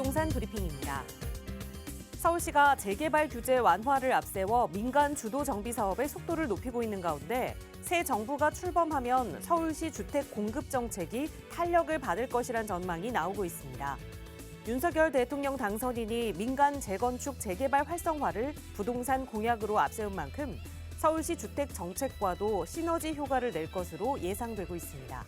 부동산 브리핑입니다. 서울시가 재개발 규제 완화를 앞세워 민간 주도 정비 사업의 속도를 높이고 있는 가운데 새 정부가 출범하면 서울시 주택 공급 정책이 탄력을 받을 것이란 전망이 나오고 있습니다. 윤석열 대통령 당선인이 민간 재건축 재개발 활성화를 부동산 공약으로 앞세운 만큼 서울시 주택 정책과도 시너지 효과를 낼 것으로 예상되고 있습니다.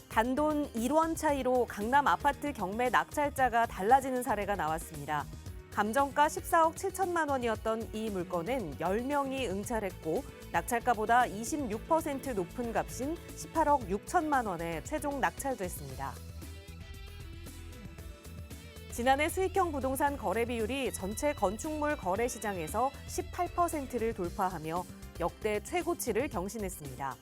단돈 1원 차이로 강남 아파트 경매 낙찰자가 달라지는 사례가 나왔습니다. 감정가 14억 7천만 원이었던 이 물건은 10명이 응찰했고 낙찰가보다 26% 높은 값인 18억 6천만 원에 최종 낙찰됐습니다. 지난해 수익형 부동산 거래 비율이 전체 건축물 거래 시장에서 18%를 돌파하며 역대 최고치를 경신했습니다.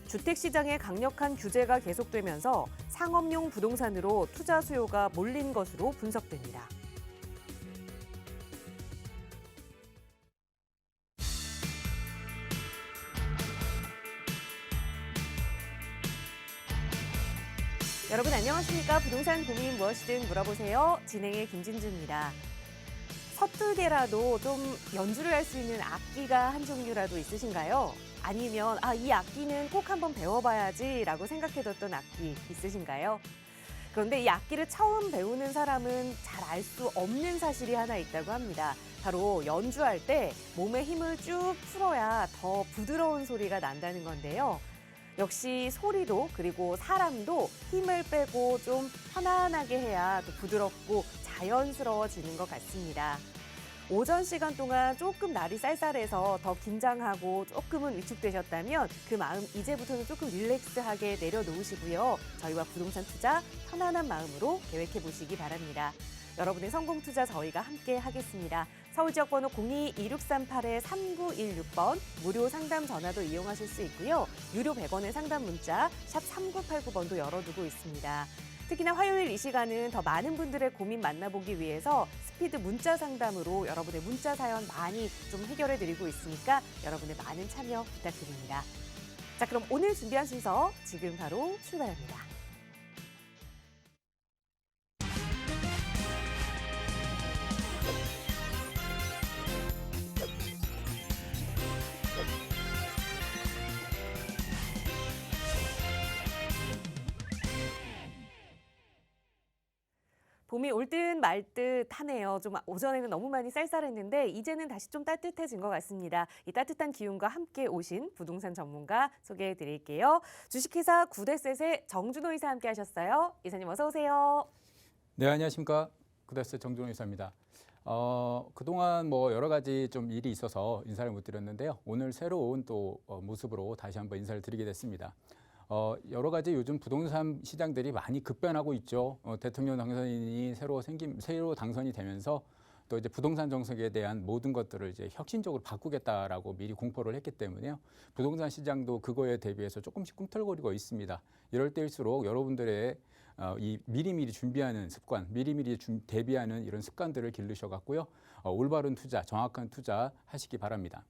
주택시장의 강력한 규제가 계속되면서 상업용 부동산으로 투자 수요가 몰린 것으로 분석됩니다. 여러분 안녕하십니까? 부동산 고민 무엇이든 물어보세요. 진행의 김진주입니다. 서툴게라도 좀 연주를 할 수 있는 악기가 한 종류라도 있으신가요? 아니면 이 악기는 꼭 한번 배워봐야지라고 생각해뒀던 악기 있으신가요? 그런데 이 악기를 처음 배우는 사람은 잘 알 수 없는 사실이 하나 있다고 합니다. 바로 연주할 때 몸에 힘을 쭉 풀어야 더 부드러운 소리가 난다는 건데요. 역시 소리도 그리고 사람도 힘을 빼고 좀 편안하게 해야 또 부드럽고 자연스러워지는 것 같습니다. 오전 시간 동안 조금 날이 쌀쌀해서 더 긴장하고 조금은 위축되셨다면 그 마음 이제부터는 조금 릴렉스하게 내려놓으시고요. 저희와 부동산 투자 편안한 마음으로 계획해 보시기 바랍니다. 여러분의 성공 투자 저희가 함께 하겠습니다. 서울지역번호 02-2638-3916번 무료 상담 전화도 이용하실 수 있고요. 유료 100원의 상담 문자 샵 3989번도 열어두고 있습니다. 특히나 화요일 이 시간은 더 많은 분들의 고민 만나보기 위해서 스피드 문자 상담으로 여러분의 문자 사연 많이 좀 해결해드리고 있으니까 여러분의 많은 참여 부탁드립니다. 자, 그럼 오늘 준비한 순서 지금 바로 출발합니다. 봄이 올 듯 말 듯 하네요. 좀 오전에는 너무 많이 쌀쌀했는데 이제는 다시 좀 따뜻해진 것 같습니다. 이 따뜻한 기운과 함께 오신 부동산 전문가 소개해 드릴게요. 주식회사 구데셋의 정준호 이사 함께 하셨어요. 이사님 어서 오세요. 네, 안녕하십니까. 구데셋 정준호 이사입니다. 그동안 여러 가지 좀 일이 있어서 인사를 못 드렸는데요. 오늘 새로운 또 모습으로 다시 한번 인사를 드리게 됐습니다. 여러 가지 요즘 부동산 시장들이 많이 급변하고 있죠. 대통령 당선인이 새로 당선이 되면서 또 이제 부동산 정책에 대한 모든 것들을 이제 혁신적으로 바꾸겠다라고 미리 공포를 했기 때문에요. 부동산 시장도 그거에 대비해서 조금씩 꿈틀거리고 있습니다. 이럴 때일수록 여러분들의 이 미리미리 준비하는 습관, 대비하는 이런 습관들을 기르셔갖고요. 올바른 투자, 정확한 투자 하시기 바랍니다.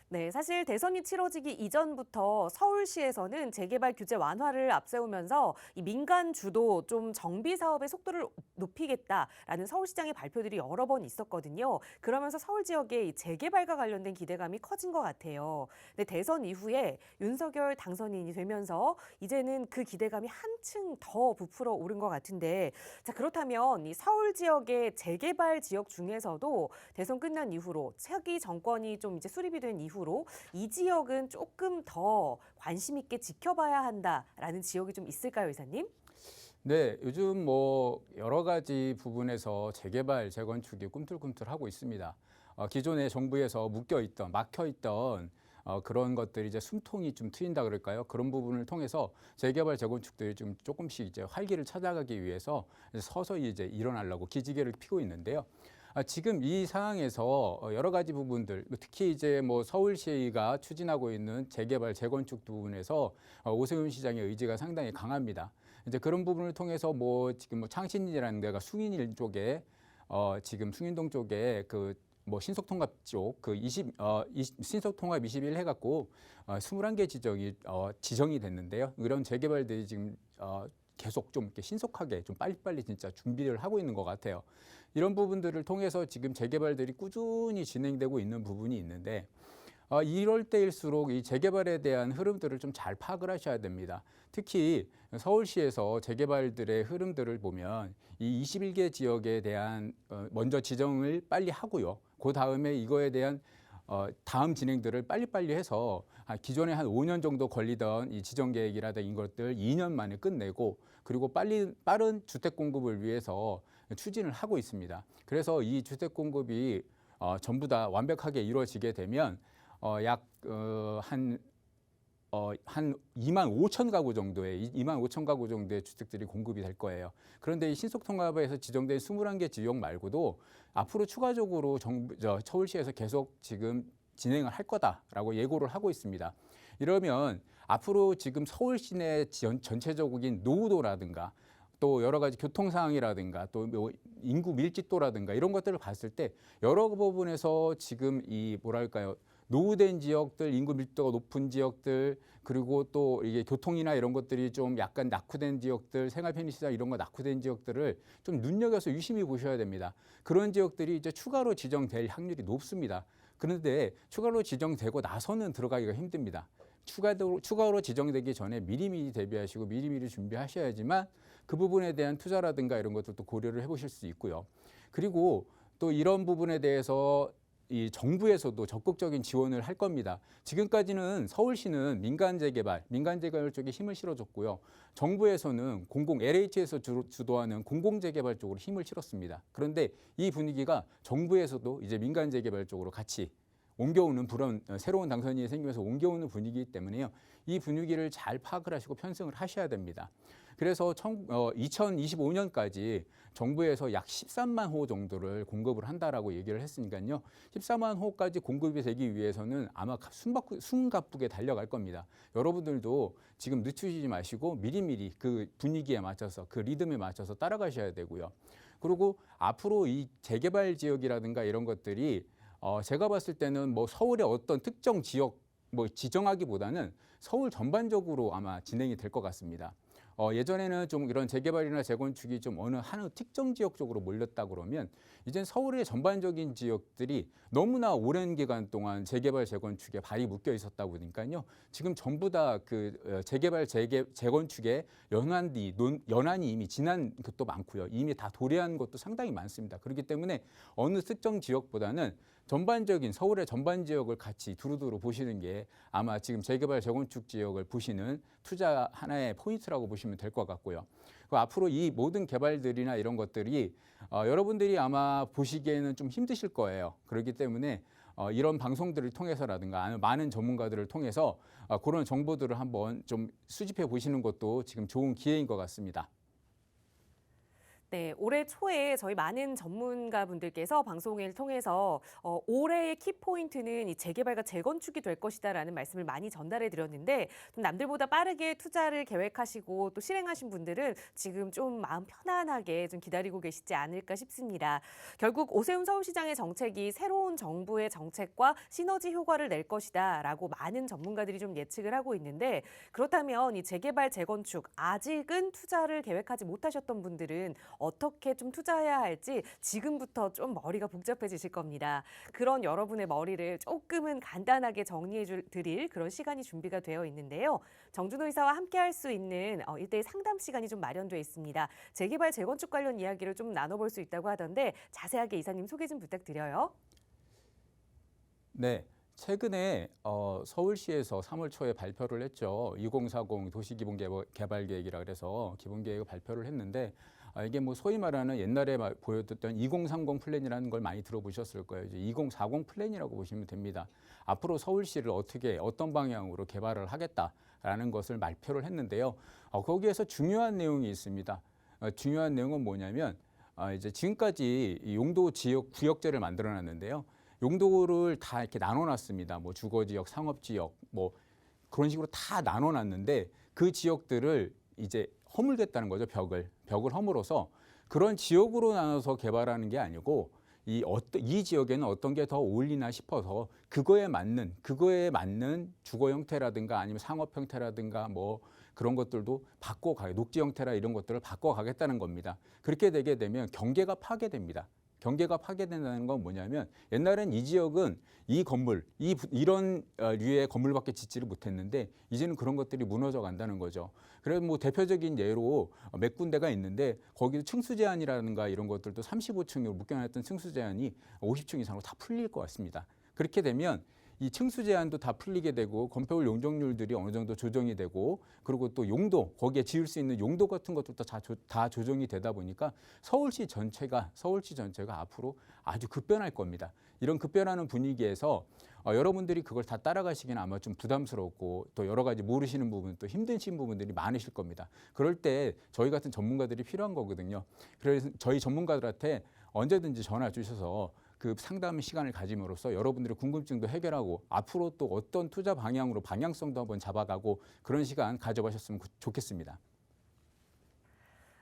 네, 사실 대선이 치러지기 이전부터 서울시에서는 재개발 규제 완화를 앞세우면서 이 민간 주도 좀 정비 사업의 속도를 높이겠다라는 서울시장의 발표들이 여러 번 있었거든요. 그러면서 서울 지역의 이 재개발과 관련된 기대감이 커진 것 같아요. 근데 대선 이후에 윤석열 당선인이 되면서 이제는 그 기대감이 한층 더 부풀어 오른 것 같은데, 자, 그렇다면 이 서울 지역의 재개발 지역 중에서도 대선 끝난 이후로 차기 정권이 좀 이제 수립이 된 이후로 이 지역은 조금 더 관심 있게 지켜봐야 한다라는 지역이 좀 있을까요, 이사님? 네, 요즘 여러 가지 부분에서 재개발, 재건축이 꿈틀꿈틀하고 있습니다. 기존의 정부에서 막혀있던 그런 것들이 이제 숨통이 좀 트인다 그럴까요? 그런 부분을 통해서 재개발, 재건축들이 좀 조금씩 이제 활기를 찾아가기 위해서 서서히 이제 일어나려고 기지개를 펴고 있는데요. 지금 이 상황에서 여러 가지 부분들, 특히 이제 서울시가 추진하고 있는 재개발, 재건축 부분에서 오세훈 시장의 의지가 상당히 강합니다. 이제 그런 부분을 통해서 지금 창신이라는 데가 숭인일 쪽에 지금 숭인동 쪽에 신속통합 쪽 신속통합 21 해갖고 21개 지정이 됐는데요. 이런 재개발들이 지금 계속 좀 이렇게 신속하게 좀 빨리빨리 진짜 준비를 하고 있는 것 같아요. 이런 부분들을 통해서 지금 재개발들이 꾸준히 진행되고 있는 부분이 있는데 이럴 때일수록 이 재개발에 대한 흐름들을 좀 잘 파악을 하셔야 됩니다. 특히 서울시에서 재개발들의 흐름들을 보면 이 21개 지역에 대한 먼저 지정을 빨리 하고요. 그 다음에 이거에 대한 다음 진행들을 빨리빨리 해서 기존에 한 5년 정도 걸리던 이 지정 계획이라든가 이런 것들 2년 만에 끝내고 그리고 빠른 주택 공급을 위해서 추진을 하고 있습니다. 그래서 이 주택 공급이 전부 다 완벽하게 이루어지게 되면 한 2만 5천 가구 정도의 2만 5천 가구 정도의 주택들이 공급이 될 거예요. 그런데 이 신속통합에서 지정된 21개 지역 말고도 앞으로 추가적으로 서울시에서 계속 지금 진행을 할 거다라고 예고를 하고 있습니다. 이러면 앞으로 지금 서울 시내 전체적인 노후도라든가 또 여러 가지 교통 상황이라든가 또 뭐 인구 밀집도라든가 이런 것들을 봤을 때 여러 부분에서 지금 이 뭐랄까요? 노후된 지역들, 인구 밀도가 높은 지역들, 그리고 또 이게 교통이나 이런 것들이 좀 약간 낙후된 지역들, 생활 편의시설 이런 거 낙후된 지역들을 좀 눈여겨서 유심히 보셔야 됩니다. 그런 지역들이 이제 추가로 지정될 확률이 높습니다. 그런데 추가로 지정되고 나서는 들어가기가 힘듭니다. 추가로 지정되기 전에 미리미리 대비하시고 미리미리 준비하셔야지만 그 부분에 대한 투자라든가 이런 것들도 고려를 해보실 수 있고요. 그리고 또 이런 부분에 대해서 이 정부에서도 적극적인 지원을 할 겁니다. 지금까지는 서울시는 민간 재개발 쪽에 힘을 실어줬고요. 정부에서는 LH에서 주도하는 공공 재개발 쪽으로 힘을 실었습니다. 그런데 이 분위기가 정부에서도 이제 민간 재개발 쪽으로 같이 옮겨오는 새로운 당선인이 생기면서 옮겨오는 분위기이기 때문에요. 이 분위기를 잘 파악을 하시고 편성을 하셔야 됩니다. 그래서 2025년까지 정부에서 약 13만 호 정도를 공급을 한다라고 얘기를 했으니까요. 14만 호까지 공급이 되기 위해서는 아마 숨가쁘게 달려갈 겁니다. 여러분들도 지금 늦추지 마시고 미리미리 그 분위기에 맞춰서 그 리듬에 맞춰서 따라가셔야 되고요. 그리고 앞으로 이 재개발 지역이라든가 이런 것들이 제가 봤을 때는 뭐 서울의 어떤 특정 지역 지정하기보다는 서울 전반적으로 아마 진행이 될 것 같습니다. 예전에는 좀 이런 재개발이나 재건축이 좀 어느 특정 지역 쪽으로 몰렸다 그러면 이젠 서울의 전반적인 지역들이 너무나 오랜 기간 동안 재개발 재건축에 발이 묶여 있었다 보니까요. 지금 전부 다 그 재개발 재건축에 연한이 이미 지난 것도 많고요. 이미 다 도래한 것도 상당히 많습니다. 그렇기 때문에 어느 특정 지역보다는 서울의 전반 지역을 같이 두루두루 보시는 게 아마 지금 재개발 재건축 지역을 보시는 투자 하나의 포인트라고 보시면 될 것 같고요. 앞으로 이 모든 개발들이나 이런 것들이 여러분들이 아마 보시기에는 좀 힘드실 거예요. 그렇기 때문에 이런 방송들을 통해서라든가 많은 전문가들을 통해서 그런 정보들을 한번 좀 수집해 보시는 것도 지금 좋은 기회인 것 같습니다. 네, 올해 초에 저희 많은 전문가분들께서 방송을 통해서 올해의 키포인트는 이 재개발과 재건축이 될 것이다라는 말씀을 많이 전달해 드렸는데 좀 남들보다 빠르게 투자를 계획하시고 또 실행하신 분들은 지금 좀 마음 편안하게 좀 기다리고 계시지 않을까 싶습니다. 결국 오세훈 서울시장의 정책이 새로운 정부의 정책과 시너지 효과를 낼 것이다라고 많은 전문가들이 좀 예측을 하고 있는데 그렇다면 이 재개발, 재건축 아직은 투자를 계획하지 못하셨던 분들은 어떻게 좀 투자해야 할지 지금부터 좀 머리가 복잡해지실 겁니다. 그런 여러분의 머리를 조금은 간단하게 정리해 드릴 그런 시간이 준비가 되어 있는데요. 정준호 이사와 함께 할 수 있는 1:1 상담 시간이 좀 마련되어 있습니다. 재개발, 재건축 관련 이야기를 좀 나눠볼 수 있다고 하던데 자세하게 이사님 소개 좀 부탁드려요. 네. 최근에 서울시에서 3월 초에 발표를 했죠. 2040 도시기본개발계획이라 그래서 기본계획을 발표를 했는데 이게 뭐 소위 말하는 옛날에 보여줬던 2030 플랜이라는 걸 많이 들어보셨을 거예요. 이제 2040 플랜이라고 보시면 됩니다. 앞으로 서울시를 어떤 방향으로 개발을 하겠다라는 것을 발표를 했는데요. 거기에서 중요한 내용이 있습니다. 중요한 내용은 뭐냐면 이제 지금까지 용도 지역 구역제를 만들어놨는데요. 용도를 다 이렇게 나눠놨습니다. 뭐 주거지역, 상업지역, 뭐 그런 식으로 다 나눠놨는데 그 지역들을 이제 허물겠다는 거죠. 벽을 허물어서 그런 지역으로 나눠서 개발하는 게 아니고 이 지역에는 어떤 게 더 어울리나 싶어서 그거에 맞는 주거 형태라든가 아니면 상업 형태라든가 뭐 그런 것들도 녹지 형태라 이런 것들을 바꿔가겠다는 겁니다. 그렇게 되게 되면 경계가 파괴됩니다. 경계가 파괴된다는 건 뭐냐면 옛날엔 이 지역은 이 건물, 이런 류의 건물밖에 짓지를 못했는데 이제는 그런 것들이 무너져 간다는 거죠. 그래서 뭐 대표적인 예로 몇 군데가 있는데 거기도 층수 제한이라든가 이런 것들도 35층으로 묶여놨던 층수 제한이 50층 이상으로 다 풀릴 것 같습니다. 그렇게 되면 이 층수 제한도 다 풀리게 되고 건폐율 용적률들이 어느 정도 조정이 되고 그리고 또 용도 거기에 지을 수 있는 용도 같은 것도 다 조정이 되다 보니까 서울시 전체가 앞으로 아주 급변할 겁니다. 이런 급변하는 분위기에서 여러분들이 그걸 다 따라가시기는 아마 좀 부담스럽고 또 여러 가지 모르시는 부분 또 힘드신 부분들이 많으실 겁니다. 그럴 때 저희 같은 전문가들이 필요한 거거든요. 그래서 저희 전문가들한테 언제든지 전화 주셔서 그 상담 시간을 가짐으로써 여러분들의 궁금증도 해결하고 앞으로 또 어떤 투자 방향으로 방향성도 한번 잡아가고 그런 시간 가져가셨으면 좋겠습니다.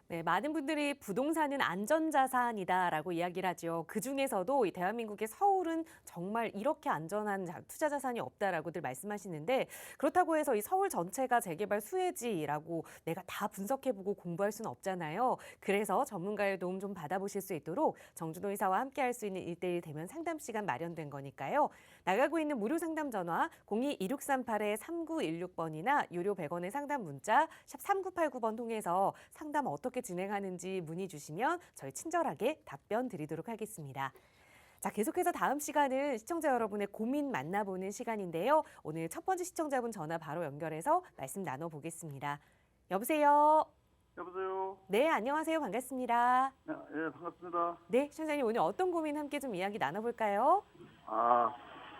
네, 많은 분들이 부동산은 안전자산이다라고 이야기를 하죠. 그중에서도 이 대한민국의 서울은 정말 이렇게 안전한 투자 자산이 없다라고들 말씀하시는데 그렇다고 해서 이 서울 전체가 재개발 수혜지라고 내가 다 분석해보고 공부할 수는 없잖아요. 그래서 전문가의 도움 좀 받아보실 수 있도록 정준호 이사와 함께할 수 있는 1대1 대면 상담 시간 마련된 거니까요. 나가고 있는 무료 상담 전화 02-2638-3916번이나 유료 100원의 상담 문자 샵 3989번 통해서 상담 어떻게 진행하는지 문의 주시면 저희 친절하게 답변 드리도록 하겠습니다. 자, 계속해서 다음 시간은 시청자 여러분의 고민 만나보는 시간인데요. 오늘 첫 번째 시청자분 전화 바로 연결해서 말씀 나눠보겠습니다. 여보세요? 여보세요? 네, 안녕하세요. 반갑습니다. 예, 반갑습니다. 네, 시청자님 오늘 어떤 고민 함께 좀 이야기 나눠볼까요?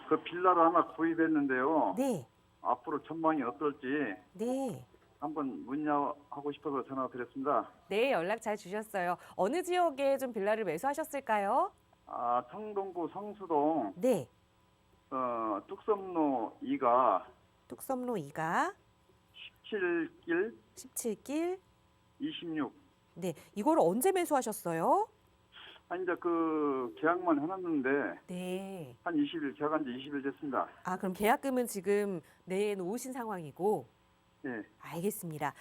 그 빌라를 하나 구입했는데요. 네, 앞으로 전망이 어떨지 네. 한번 문의하고 싶어서 전화드렸습니다. 네, 연락 잘 주셨어요. 어느 지역에 좀 빌라를 매수하셨을까요? 청동구 성수동, 네, 뚝섬로 2가 뚝섬로 2가 17길 17길. 26. 네, 이걸 언제 매수하셨어요? 이제 그 계약만 해놨는데 네. 한 20일, 계약한 지 20일 됐습니다. 그럼 계약금은 지금 내놓으신 상황이고. 예, 알겠습니다.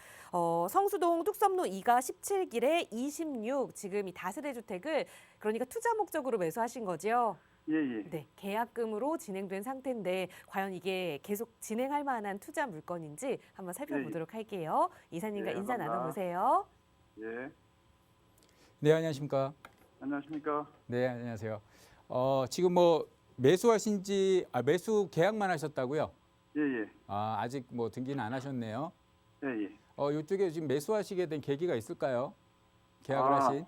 성수동 뚝섬로 2가 17길에 26 지금 이 다세대 주택을 그러니까 투자 목적으로 매수하신 거죠? 예, 예. 네, 계약금으로 진행된 상태인데 과연 이게 계속 진행할 만한 투자 물건인지 한번 살펴보도록 할게요. 이사님과 네, 인사 감사합니다. 나눠보세요. 예. 네, 안녕하십니까? 안녕하십니까? 네, 안녕하세요. 지금 뭐 매수 계약만 하셨다고요? 예, 예. 아직 뭐 등기는 안 하셨네요. 예, 예. 이쪽에 지금 매수하시게 된 계기가 있을까요? 계약을 하신?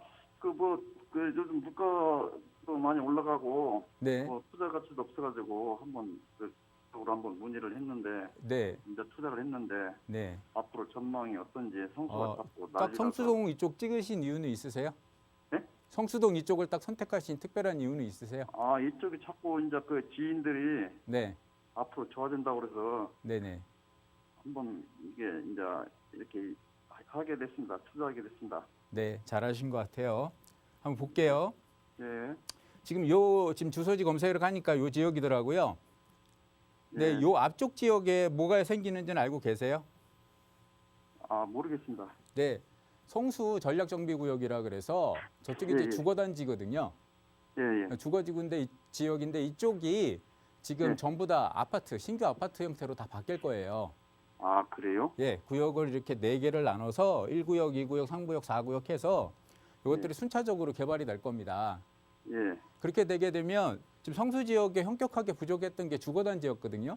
요즘 물가도 많이 올라가고, 네, 투자 가치도 없어가지고, 쪽으로 한번 문의를 했는데, 네, 이제 투자를 했는데, 네. 앞으로 전망이 어떤지 성수가 잡고 딱 난리라서. 성수동 이쪽 찍으신 이유는 있으세요? 네? 성수동 이쪽을 딱 선택하신 특별한 이유는 있으세요? 이쪽이 자꾸 이제 그 지인들이 네, 앞으로 좋아진다고 그래서 네네. 한번 이게 이제 이렇게 하게 됐습니다. 투자하게 됐습니다. 네, 잘하신 것 같아요. 한번 볼게요. 예. 지금 지금 주소지 검색을 하니까 요 지역이더라고요. 네, 예. 요 앞쪽 지역에 뭐가 생기는지는 알고 계세요? 모르겠습니다. 네, 성수 전략정비구역이라 그래서 저쪽이 예, 이제 예. 주거단지거든요. 예, 예. 주거지구인데 지역인데 이쪽이 지금 네. 전부 다 신규 아파트 형태로 다 바뀔 거예요. 그래요? 예, 구역을 이렇게 4개를 나눠서 1구역, 2구역, 3구역, 4구역 해서 이것들이 순차적으로 개발이 될 겁니다. 예. 그렇게 되게 되면 지금 성수 지역에 현격하게 부족했던 게 주거단지였거든요.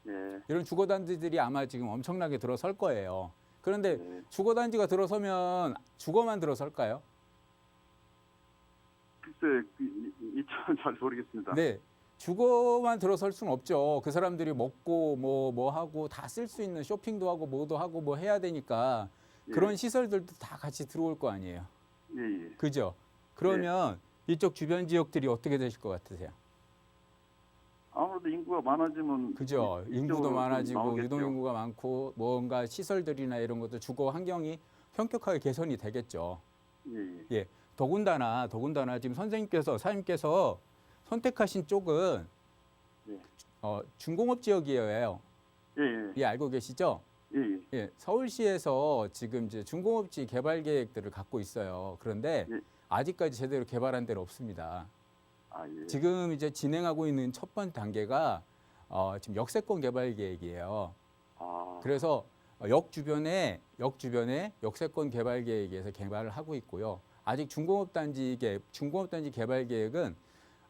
예. 이런 주거단지들이 아마 지금 엄청나게 들어설 거예요. 그런데 예. 주거단지가 들어서면 주거만 들어설까요? 글쎄, 이점은 잘 모르겠습니다. 네. 주거만 들어설 수는 없죠. 그 사람들이 먹고 뭐 하고 다 쓸 수 있는 쇼핑도 하고 뭐도 하고 뭐 해야 되니까 예. 그런 시설들도 다 같이 들어올 거 아니에요. 예, 예. 그죠? 그러면 이쪽 주변 지역들이 어떻게 되실 것 같으세요? 아무래도 인구가 많아지면 그죠? 인구도 이쪽으로 좀 많아지고 나오겠죠. 유동인구가 많고 뭔가 시설들이나 이런 것도 주거 환경이 현격하게 개선이 되겠죠. 예, 예. 예. 더군다나 지금 사장님께서 선택하신 쪽은 예. 중공업 지역이에요. 예, 예, 예, 알고 계시죠? 예, 예. 예, 서울시에서 지금 이제 중공업지 개발 계획들을 갖고 있어요. 그런데 예. 아직까지 제대로 개발한 데는 없습니다. 아, 예. 지금 이제 진행하고 있는 첫 번째 단계가 지금 역세권 개발 계획이에요. 아, 그래서 역 주변에 역세권 개발 계획에서 개발을 하고 있고요. 아직 중공업 단지 개발 계획은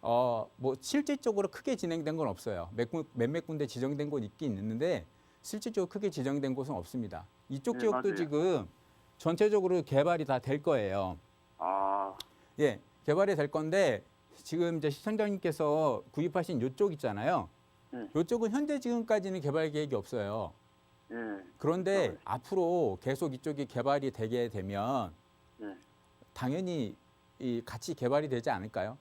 뭐 실질적으로 크게 진행된 건 없어요. 몇몇 군데 지정된 곳 있긴 있는데 실질적으로 크게 지정된 곳은 없습니다. 이쪽 네, 지역도 맞아요. 지금 전체적으로 개발이 다 될 거예요. 아, 예, 개발이 될 건데 지금 이제 시청자님께서 구입하신 이쪽 있잖아요. 네. 이쪽은 현재 지금까지는 개발 계획이 없어요. 예, 그런데 앞으로 계속 이쪽이 개발이 되게 되면 예. 당연히 같이 개발이 되지 않을까요?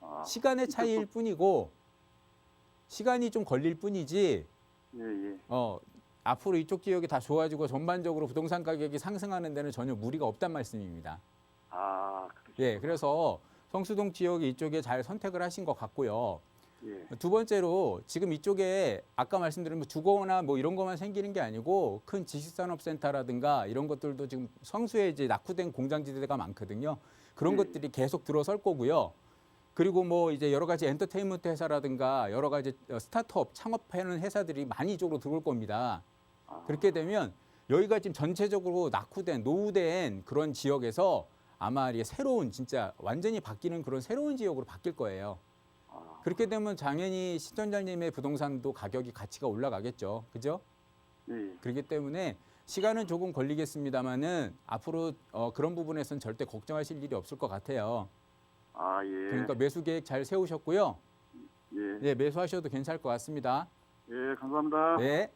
아, 시간의 차이일 뿐이고 시간이 좀 걸릴 뿐이지 예, 예. 앞으로 이쪽 지역이 다 좋아지고 전반적으로 부동산 가격이 상승하는 데는 전혀 무리가 없단 말씀입니다. 아, 예, 그래서 성수동 지역이 이쪽에 잘 선택을 하신 것 같고요. 예, 두 번째로 지금 이쪽에 아까 말씀드린 뭐 주거나 뭐 이런 것만 생기는 게 아니고 큰 지식산업센터라든가 이런 것들도 지금 성수에 이제 낙후된 공장지대가 많거든요. 그런 것들이 계속 들어설 거고요. 그리고 뭐 이제 여러 가지 엔터테인먼트 회사라든가 여러 가지 스타트업 창업하는 회사들이 많이 이쪽으로 들어올 겁니다. 그렇게 되면 여기가 지금 전체적으로 낙후된 노후된 그런 지역에서 아마 이게 새로운 진짜 완전히 바뀌는 그런 새로운 지역으로 바뀔 거예요. 그렇게 되면 당연히 시청자님의 부동산도 가격이 가치가 올라가겠죠. 그죠? 예. 그렇기 때문에 시간은 조금 걸리겠습니다만은 앞으로 그런 부분에서는 절대 걱정하실 일이 없을 것 같아요. 아, 예. 그러니까 매수 계획 잘 세우셨고요. 예, 네, 매수하셔도 괜찮을 것 같습니다. 예, 감사합니다. 네.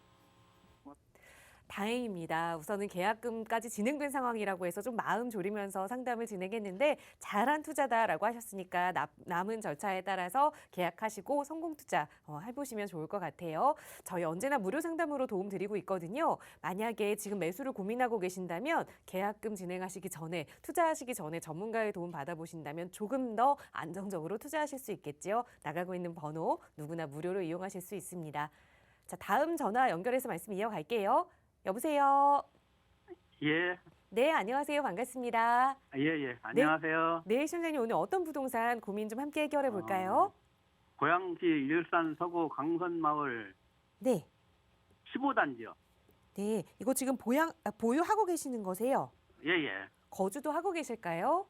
다행입니다. 우선은 계약금까지 진행된 상황이라고 해서 좀 마음 졸이면서 상담을 진행했는데 잘한 투자다라고 하셨으니까 남은 절차에 따라서 계약하시고 성공 투자 해보시면 좋을 것 같아요. 저희 언제나 무료 상담으로 도움 드리고 있거든요. 만약에 지금 매수를 고민하고 계신다면 계약금 진행하시기 전에 투자하시기 전에 전문가의 도움 받아보신다면 조금 더 안정적으로 투자하실 수 있겠지요. 나가고 있는 번호 누구나 무료로 이용하실 수 있습니다. 자, 다음 전화 연결해서 말씀 이어갈게요. 여보세요. 예, 네, 안녕하세요. 반갑습니다. 예. 안녕하세요. 네, 시청자님 오늘 어떤 부동산 고민 좀 함께 해결해 볼까요? 고양시 일산 서구 강선마을 네, 15단지요. 네, 이거 지금 보유하고 계시는 거세요? 예. 거주도 하고 계실까요?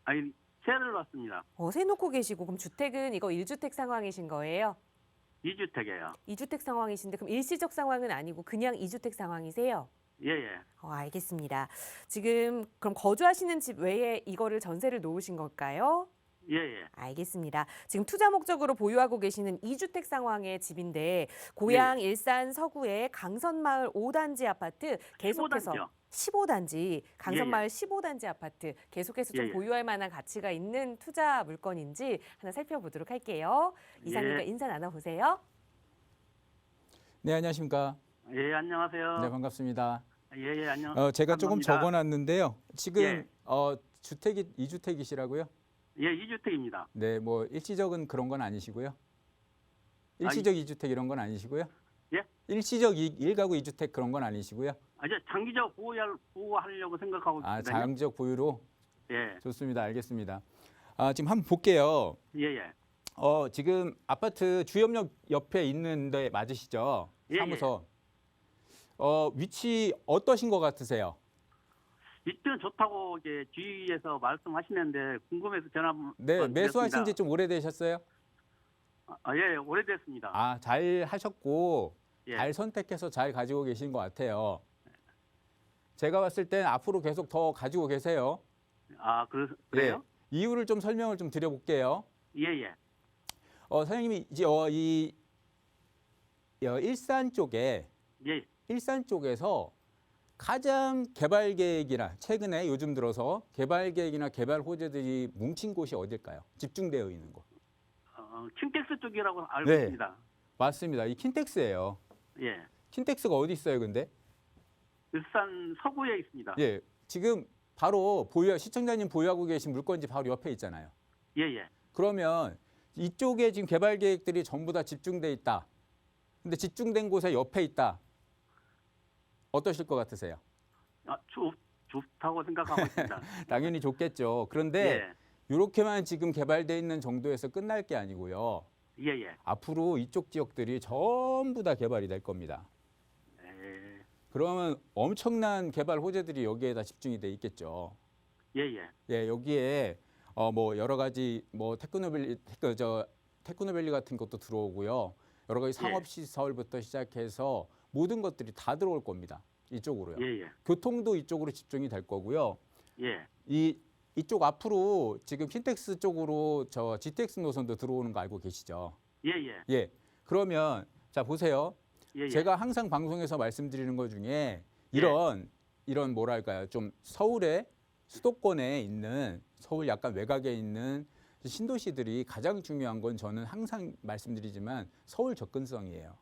아니, 세를 놨습니다. 세 놓고 계시고 그럼 주택은 이거 1주택 상황이신 거예요? 2주택이에요. 2주택 상황이신데 그럼 일시적 상황은 아니고 그냥 2주택 상황이세요? 예. 알겠습니다. 지금 그럼 거주하시는 집 외에 이거를 전세를 놓으신 걸까요? 예. 알겠습니다. 지금 투자 목적으로 보유하고 계시는 2주택 상황의 집인데 고양 일산 서구의 강선마을 5단지 아파트 계속해서 15단지요. 15단지 강선마을 15단지 아파트 계속해서 좀 예. 보유할 만한 가치가 있는 투자 물건인지 하나 살펴보도록 할게요. 이사님과 예. 인사 나눠보세요. 네, 안녕하십니까? 예, 안녕하세요. 네, 반갑습니다. 예, 안녕. 제가 조금 감사합니다. 적어놨는데요. 지금 예. 주택이 2주택이시라고요? 예, 2주택입니다. 네, 뭐 일시적은 그런 건 아니시고요. 일시적 2주택 이런 건 아니시고요. 예? 일시적 1가구 2주택 그런 건 아니시고요. 이제 장기적 보호하려고 생각하고 있거든요. 장기적 보유로 예. 좋습니다. 알겠습니다. 지금 한번 볼게요. 예. 지금 아파트 주협역 옆에 있는데 맞으시죠? 예, 사무소. 위치 어떠신 것 같으세요? 위치는 좋다고 이제 주위에서 말씀하시는데 궁금해서 전화 한번 네, 드렸습니다. 매수하신 지 좀 오래되셨어요? 예, 오래됐습니다. 잘 하셨고 예. 잘 선택해서 잘 가지고 계신 것 같아요. 제가 봤을 땐 앞으로 계속 더 가지고 계세요. 그래요? 예, 이유를 좀 설명을 좀 드려볼게요. 예. 사장님이 이제 일산 쪽에 예. 일산 쪽에서 가장 개발 계획이나 최근에 요즘 들어서 개발 계획이나 개발 호재들이 뭉친 곳이 어딜까요? 집중되어 있는 곳. 킨텍스 쪽이라고 알고 네. 있습니다. 맞습니다. 이 킨텍스예요. 예. 킨텍스가 어디 있어요, 근데? 일산 서구에 있습니다. 예, 지금 바로 시청자님 보유하고 계신 물건지 바로 옆에 있잖아요. 예, 예. 그러면 이쪽에 지금 개발 계획들이 전부 다 집중돼 있다. 근데 집중된 곳에 옆에 있다. 어떠실 것 같으세요? 아, 좋다고 생각하고 있습니다. 당연히 좋겠죠. 그런데 예, 이렇게만 지금 개발돼 있는 정도에서 끝날 게 아니고요. 예, 예. 앞으로 이쪽 지역들이 전부 다 개발이 될 겁니다. 예, 그러면 엄청난 개발 호재들이 여기에다 집중이 돼 있겠죠. 예, 예. 예, 여기에 뭐 여러 가지 뭐 테크노밸리 같은 것도 들어오고요. 여러 가지 상업 시설부터 시작해서 모든 것들이 다 들어올 겁니다. 이쪽으로요. 예, 예. 교통도 이쪽으로 집중이 될 거고요. 예, 이쪽 앞으로 지금 킨텍스 쪽으로 저 GTX 노선도 들어오는 거 알고 계시죠? 예, 예. 예. 그러면 자 보세요. 예, 예. 제가 항상 방송에서 말씀드리는 것 중에 이런 뭐랄까요? 좀 서울의 수도권에 있는 서울 약간 외곽에 있는 신도시들이 가장 중요한 건 저는 항상 말씀드리지만 서울 접근성이에요.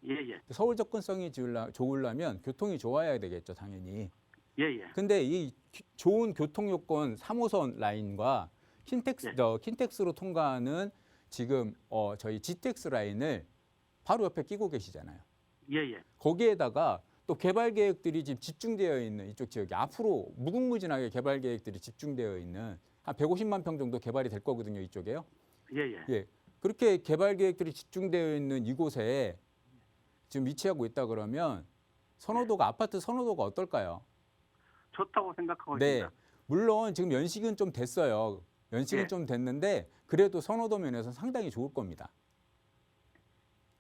예, 예. 서울 접근성이 좋으려면 교통이 좋아야 되겠죠, 당연히. 예, 예. 근데 이 좋은 교통 요건 3호선 라인과 킨텍스로 통과하는 지금 저희 GTX 라인을 바로 옆에 끼고 계시잖아요. 예, 예. 거기에다가 또 개발 계획들이 지금 집중되어 있는 이쪽 지역이 앞으로 무궁무진하게 개발 계획들이 집중되어 있는 한 150만 평 정도 개발이 될 거거든요, 이쪽에요. 예, 예. 예. 그렇게 개발 계획들이 집중되어 있는 이곳에 지금 위치하고 있다 그러면 아파트 선호도가 어떨까요? 좋다고 생각하고 네. 있습니다. 물론 지금 연식은 좀 됐어요. 연식은 예. 좀 됐는데 그래도 선호도 면에서 상당히 좋을 겁니다.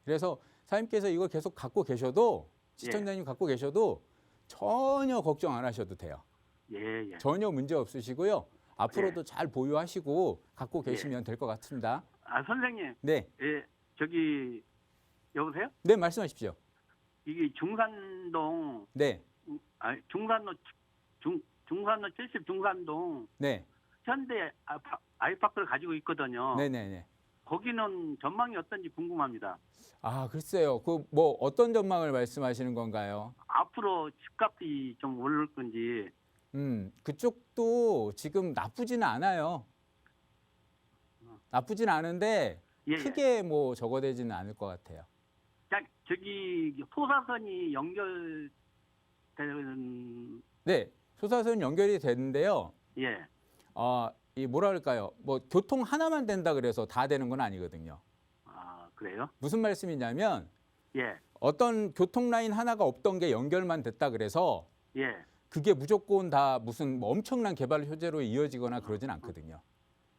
그래서 사장님께서 이걸 계속 갖고 계셔도 시청자님 갖고 계셔도 전혀 걱정 안 하셔도 돼요. 예, 예. 전혀 문제 없으시고요. 앞으로도 잘 보유하시고 갖고 계시면 될 것 같습니다. 아, 선생님. 네. 예. 저기 여보세요? 네, 말씀하십시오. 이게 중산동 네. 중산로 70 중산동 네. 현대 아이파크를 가지고 있거든요. 네, 네, 네. 거기는 전망이 어떤지 궁금합니다. 아, 글쎄요. 그 뭐 어떤 전망을 말씀하시는 건가요? 앞으로 집값이 좀 오를 건지. 그쪽도 지금 나쁘지는 않아요. 나쁘진 않은데 예, 크게 뭐 적어되지는 않을 것 같아요. 저기 소사선이 연결되는 네, 소사선 연결이 되는데요. 예. 이 뭐라 그럴까요? 뭐 교통 하나만 된다 그래서 다 되는 건 아니거든요. 아, 그래요? 무슨 말씀이냐면 예. 어떤 교통 라인 하나가 없던 게 연결만 됐다 그래서 예. 그게 무조건 다 무슨 뭐 엄청난 개발 효제로 이어지거나 그러진 않거든요.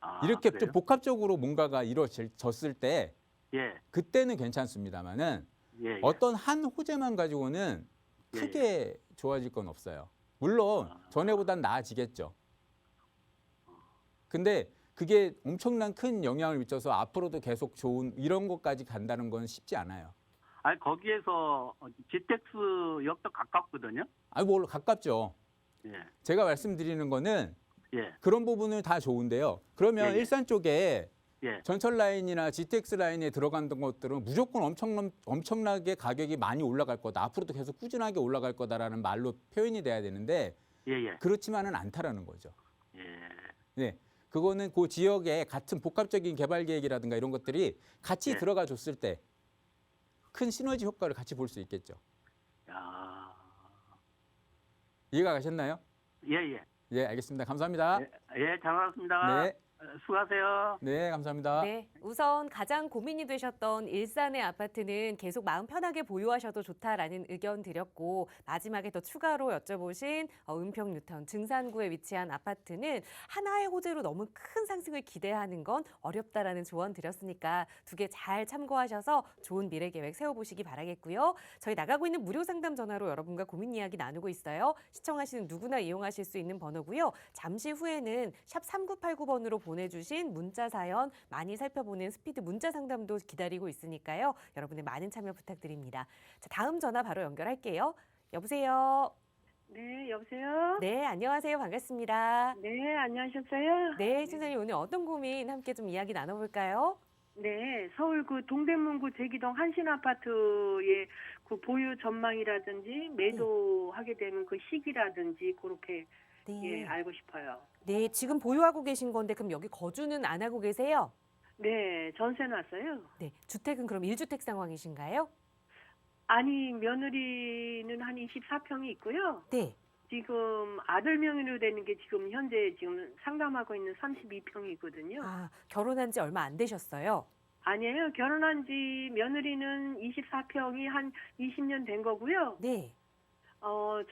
아, 이렇게 그래요? 또 복합적으로 뭔가가 이루어졌을 때 예. 그때는 괜찮습니다만은 예. 예. 어떤 한 호재만 가지고는 예, 크게 좋아질 건 없어요. 물론 전에보단 나아지겠죠. 근데 그게 엄청난 큰 영향을 미쳐서 앞으로도 계속 좋은 이런 것까지 간다는 건 쉽지 않아요. 아니 거기에서 GTX 역도 가깝거든요. 뭐 가깝죠. 예. 제가 말씀드리는 거는 예. 그런 부분은 다 좋은데요. 그러면 예, 예. 일산 쪽에 예. 전철 라인이나 GTX 라인에 들어간 것들은 무조건 엄청나게 가격이 많이 올라갈 거다. 앞으로도 계속 꾸준하게 올라갈 거다라는 말로 표현이 돼야 되는데 예. 예. 그렇지만은 않다라는 거죠. 예. 네. 그거는 그 지역에 같은 복합적인 개발 계획이라든가 이런 것들이 같이 예. 들어가 줬을 때 큰 시너지 효과를 같이 볼 수 있겠죠. 야. 이해가 가셨나요? 예. 예. 예, 알겠습니다. 감사합니다. 예. 잘 알았습니다. 네. 수고하세요. 네, 감사합니다. 네, 우선 가장 고민이 되셨던 일산의 아파트는 계속 마음 편하게 보유하셔도 좋다라는 의견 드렸고 마지막에 더 추가로 여쭤보신 은평 뉴턴 증산구에 위치한 아파트는 하나의 호재로 너무 큰 상승을 기대하는 건 어렵다라는 조언 드렸으니까 두 개 잘 참고하셔서 좋은 미래 계획 세워보시기 바라겠고요. 저희 나가고 있는 무료 상담 전화로 여러분과 고민 이야기 나누고 있어요. 시청하시는 누구나 이용하실 수 있는 번호고요. 잠시 후에는 샵 3989번으로 보내주신 문자 사연 많이 살펴보는 스피드 문자 상담도 기다리고 있으니까요. 여러분의 많은 참여 부탁드립니다. 자, 다음 전화 바로 연결할게요. 여보세요. 네, 여보세요? 네, 안녕하세요. 반갑습니다. 네, 안녕하셨어요? 네, 신사님 오늘 어떤 고민 함께 좀 이야기 나눠볼까요? 네, 서울 그 동대문구 제기동 한신아파트의 그 보유 전망이라든지 매도하게 되는 그 시기라든지 그렇게 네. 예, 알고 싶어요. 네, 지금 보유하고 계신 건데 그럼 여기 거주는 안 하고 계세요? 네, 전세 놨어요. 네, 주택은 그럼 1주택 상황이신가요? 아니, 며느리는 한 24평이 있고요. 네. 지금 아들 명의로 되는 게 지금 현재 지금 상담하고 있는 32평이거든요. 아, 결혼한 지 얼마 안 되셨어요? 아니에요. 결혼한 지 며느리는 24평이 한 20년 된 거고요. 네.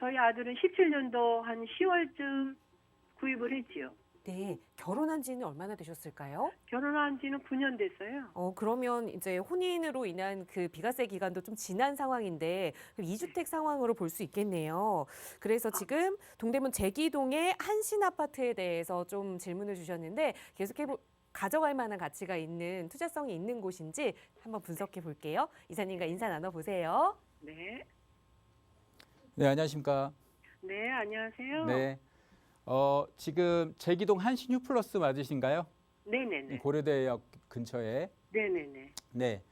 저희 아들은 17년도 한 10월쯤 구입을 했지요. 네, 결혼한 지는 얼마나 되셨을까요? 결혼한 지는 9년 됐어요. 그러면 이제 혼인으로 인한 그 비과세 기간도 좀 지난 상황인데 2주택 상황으로 볼 수 있겠네요. 그래서 지금 동대문 제기동의 한신 아파트에 대해서 좀 질문을 주셨는데 가져갈 만한 가치가 있는 투자성이 있는 곳인지 한번 분석해 볼게요. 이사님과 인사 나눠 보세요. 네. 네, 안녕하십니까? 네, 안녕하세요. 네. 지금 제기동 한신 휴플러스 맞으신가요? 네네네. 고려대역 근처에. 네네네. 네.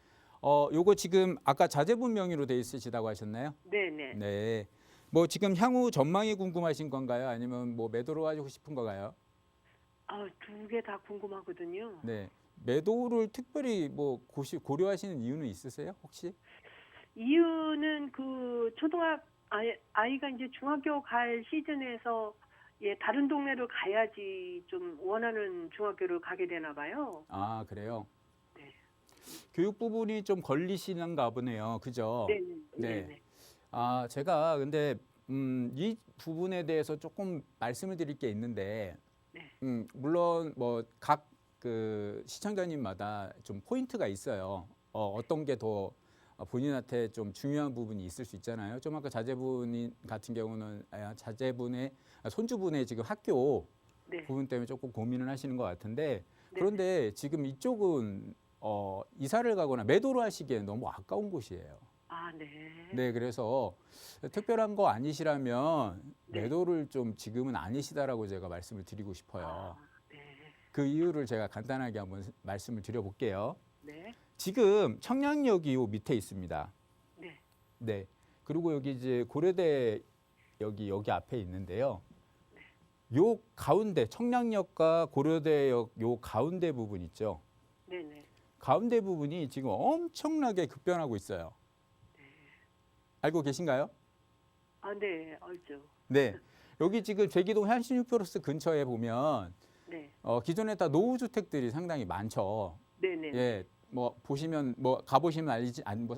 요거 지금 아까 자제분 명의로 돼 있으시다고 하셨나요? 네네. 네. 뭐 지금 향후 전망이 궁금하신 건가요? 아니면 뭐 매도로 하고 싶은 건가요? 두 개 다 궁금하거든요. 네. 매도를 특별히 뭐 고려하시는 이유는 있으세요? 혹시? 이유는 그 아이가 이제 중학교 갈 시즌에서 다른 동네로 가야지 좀 원하는 중학교를 가게 되나 봐요. 아, 그래요? 네. 교육 부분이 좀 걸리시는가 보네요. 그죠? 네네. 네. 네네. 제가 근데 이 부분에 대해서 조금 말씀을 드릴 게 있는데 네. 물론 뭐 각 그 시청자님마다 좀 포인트가 있어요. 어떤 게 더 본인한테 좀 중요한 부분이 있을 수 있잖아요. 좀 아까 자제분 같은 경우는 자제분의 손주분의 지금 학교 네. 부분 때문에 조금 고민을 하시는 것 같은데 네. 그런데 지금 이쪽은 이사를 가거나 매도를 하시기에는 너무 아까운 곳이에요. 네. 네, 그래서 특별한 거 아니시라면 네. 매도를 좀 지금은 아니시다라고 제가 말씀을 드리고 싶어요. 네. 그 이유를 제가 간단하게 한번 말씀을 드려볼게요. 네. 지금 청량역이 요 밑에 있습니다. 네. 네. 그리고 여기 이제 고려대 여기 앞에 있는데요. 요 가운데 청량역과 고려대역 요 가운데 부분 있죠. 네네. 가운데 부분이 지금 엄청나게 급변하고 있어요. 알고 계신가요? 네, 알죠. 네. 여기 지금 제기동 한신유플러스 근처에 보면 네. 기존에 다 노후주택들이 상당히 많죠. 네네. 예, 뭐 보시면 뭐 가보시면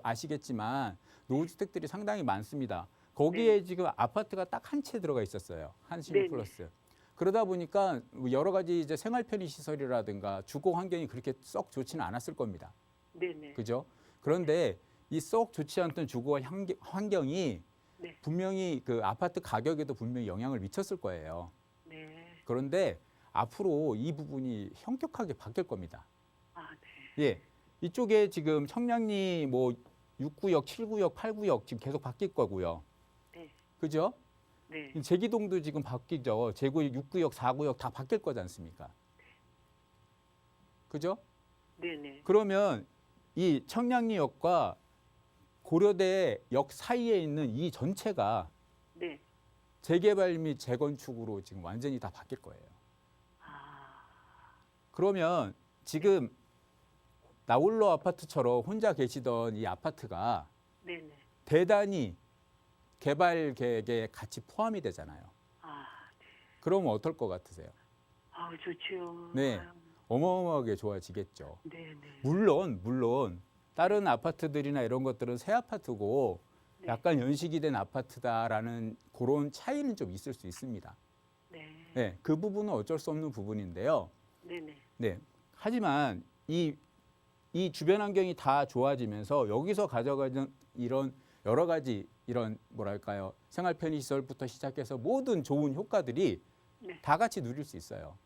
아시겠지만 노후주택들이 상당히 많습니다. 거기에 지금 아파트가 딱 한 채 들어가 있었어요. 한신유플러스. 그러다 보니까 여러 가지 이제 생활 편의 시설이라든가 주거 환경이 그렇게 썩 좋지는 않았을 겁니다. 네네. 그죠? 그런데 이 썩 좋지 않던 주거 환경이 네. 분명히 그 아파트 가격에도 분명히 영향을 미쳤을 거예요. 네. 그런데 앞으로 이 부분이 현격하게 바뀔 겁니다. 네. 예, 이쪽에 지금 청량리 뭐 6구역, 7구역, 8구역 지금 계속 바뀔 거고요. 네. 그죠? 네. 제기동도 지금 바뀌죠. 제구 6구역, 4구역 다 바뀔 거지 않습니까? 그죠? 네네. 그러면 이 청량리역과 고려대역 사이에 있는 이 전체가 네. 재개발 및 재건축으로 지금 완전히 다 바뀔 거예요. 그러면 지금 나홀로 아파트처럼 혼자 계시던 이 아파트가 네네. 대단히 개발 계획에 같이 포함이 되잖아요. 네. 그러면 어떨 것 같으세요? 좋지요. 네. 어마어마하게 좋아지겠죠. 네네. 물론 다른 아파트들이나 이런 것들은 새 아파트고 네. 약간 연식이 된 아파트다라는 그런 차이는 좀 있을 수 있습니다. 네. 네, 그 부분은 어쩔 수 없는 부분인데요. 네네. 네. 하지만 이 주변 환경이 다 좋아지면서 여기서 가져가는 이런 여러 가지 이런 뭐랄까요 생활 편의 시설부터 시작해서 모든 좋은 효과들이 네. 다 같이 누릴 수 있어요.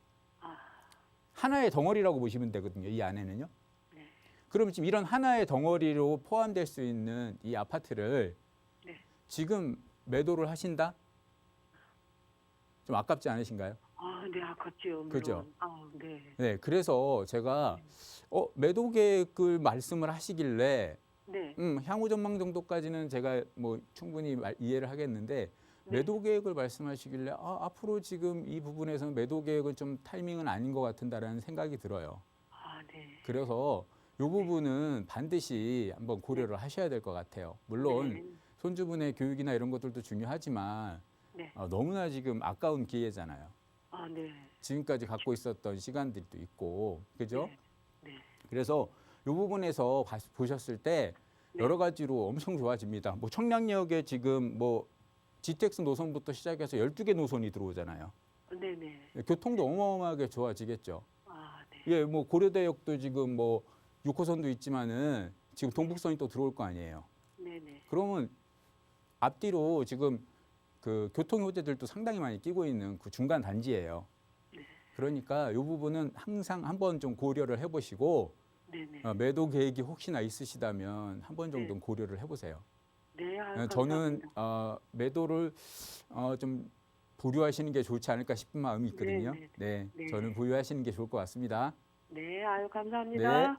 하나의 덩어리라고 보시면 되거든요. 이 안에는요. 네. 그럼 지금 이런 하나의 덩어리로 포함될 수 있는 이 아파트를 네. 지금 매도를 하신다? 좀 아깝지 않으신가요? 네, 아깝죠. 물론. 그죠? 네. 네, 그래서 제가 매도 계획을 말씀을 하시길래 네. 향후 전망 정도까지는 제가 뭐 충분히 이해를 하겠는데 매도 계획을 말씀하시길래 앞으로 지금 이 부분에서는 매도 계획은 좀 타이밍은 아닌 것 같은다라는 생각이 들어요. 아, 네. 그래서 이 부분은 반드시 한번 고려를 하셔야 될 것 같아요. 물론 네. 손주분의 교육이나 이런 것들도 중요하지만 네. 너무나 지금 아까운 기회잖아요. 아, 네. 지금까지 갖고 있었던 시간들도 있고, 그죠? 네. 네. 그래서 이 부분에서 보셨을 때 네. 여러 가지로 엄청 좋아집니다. 뭐 청량역에 지금 뭐 GTX 노선부터 시작해서 12개 노선이 들어오잖아요. 네, 네. 교통도 어마어마하게 좋아지겠죠. 아, 네. 예, 뭐 고려대역도 지금 뭐 6호선도 있지만은 지금 동북선이 또 들어올 거 아니에요. 네, 네. 그러면 앞뒤로 지금 그 교통 호재들도 상당히 많이 끼고 있는 그 중간 단지예요. 네. 그러니까 이 부분은 항상 한번 좀 고려를 해보시고 네, 네. 매도 계획이 혹시나 있으시다면 한 번 정도는 네. 고려를 해보세요. 네, 아, 저는 감사합니다. 매도를 좀 보류하시는 게 좋지 않을까 싶은 마음이 있거든요. 네, 네, 네. 저는 보유하시는 게 좋을 것 같습니다. 네, 아유, 감사합니다. 네.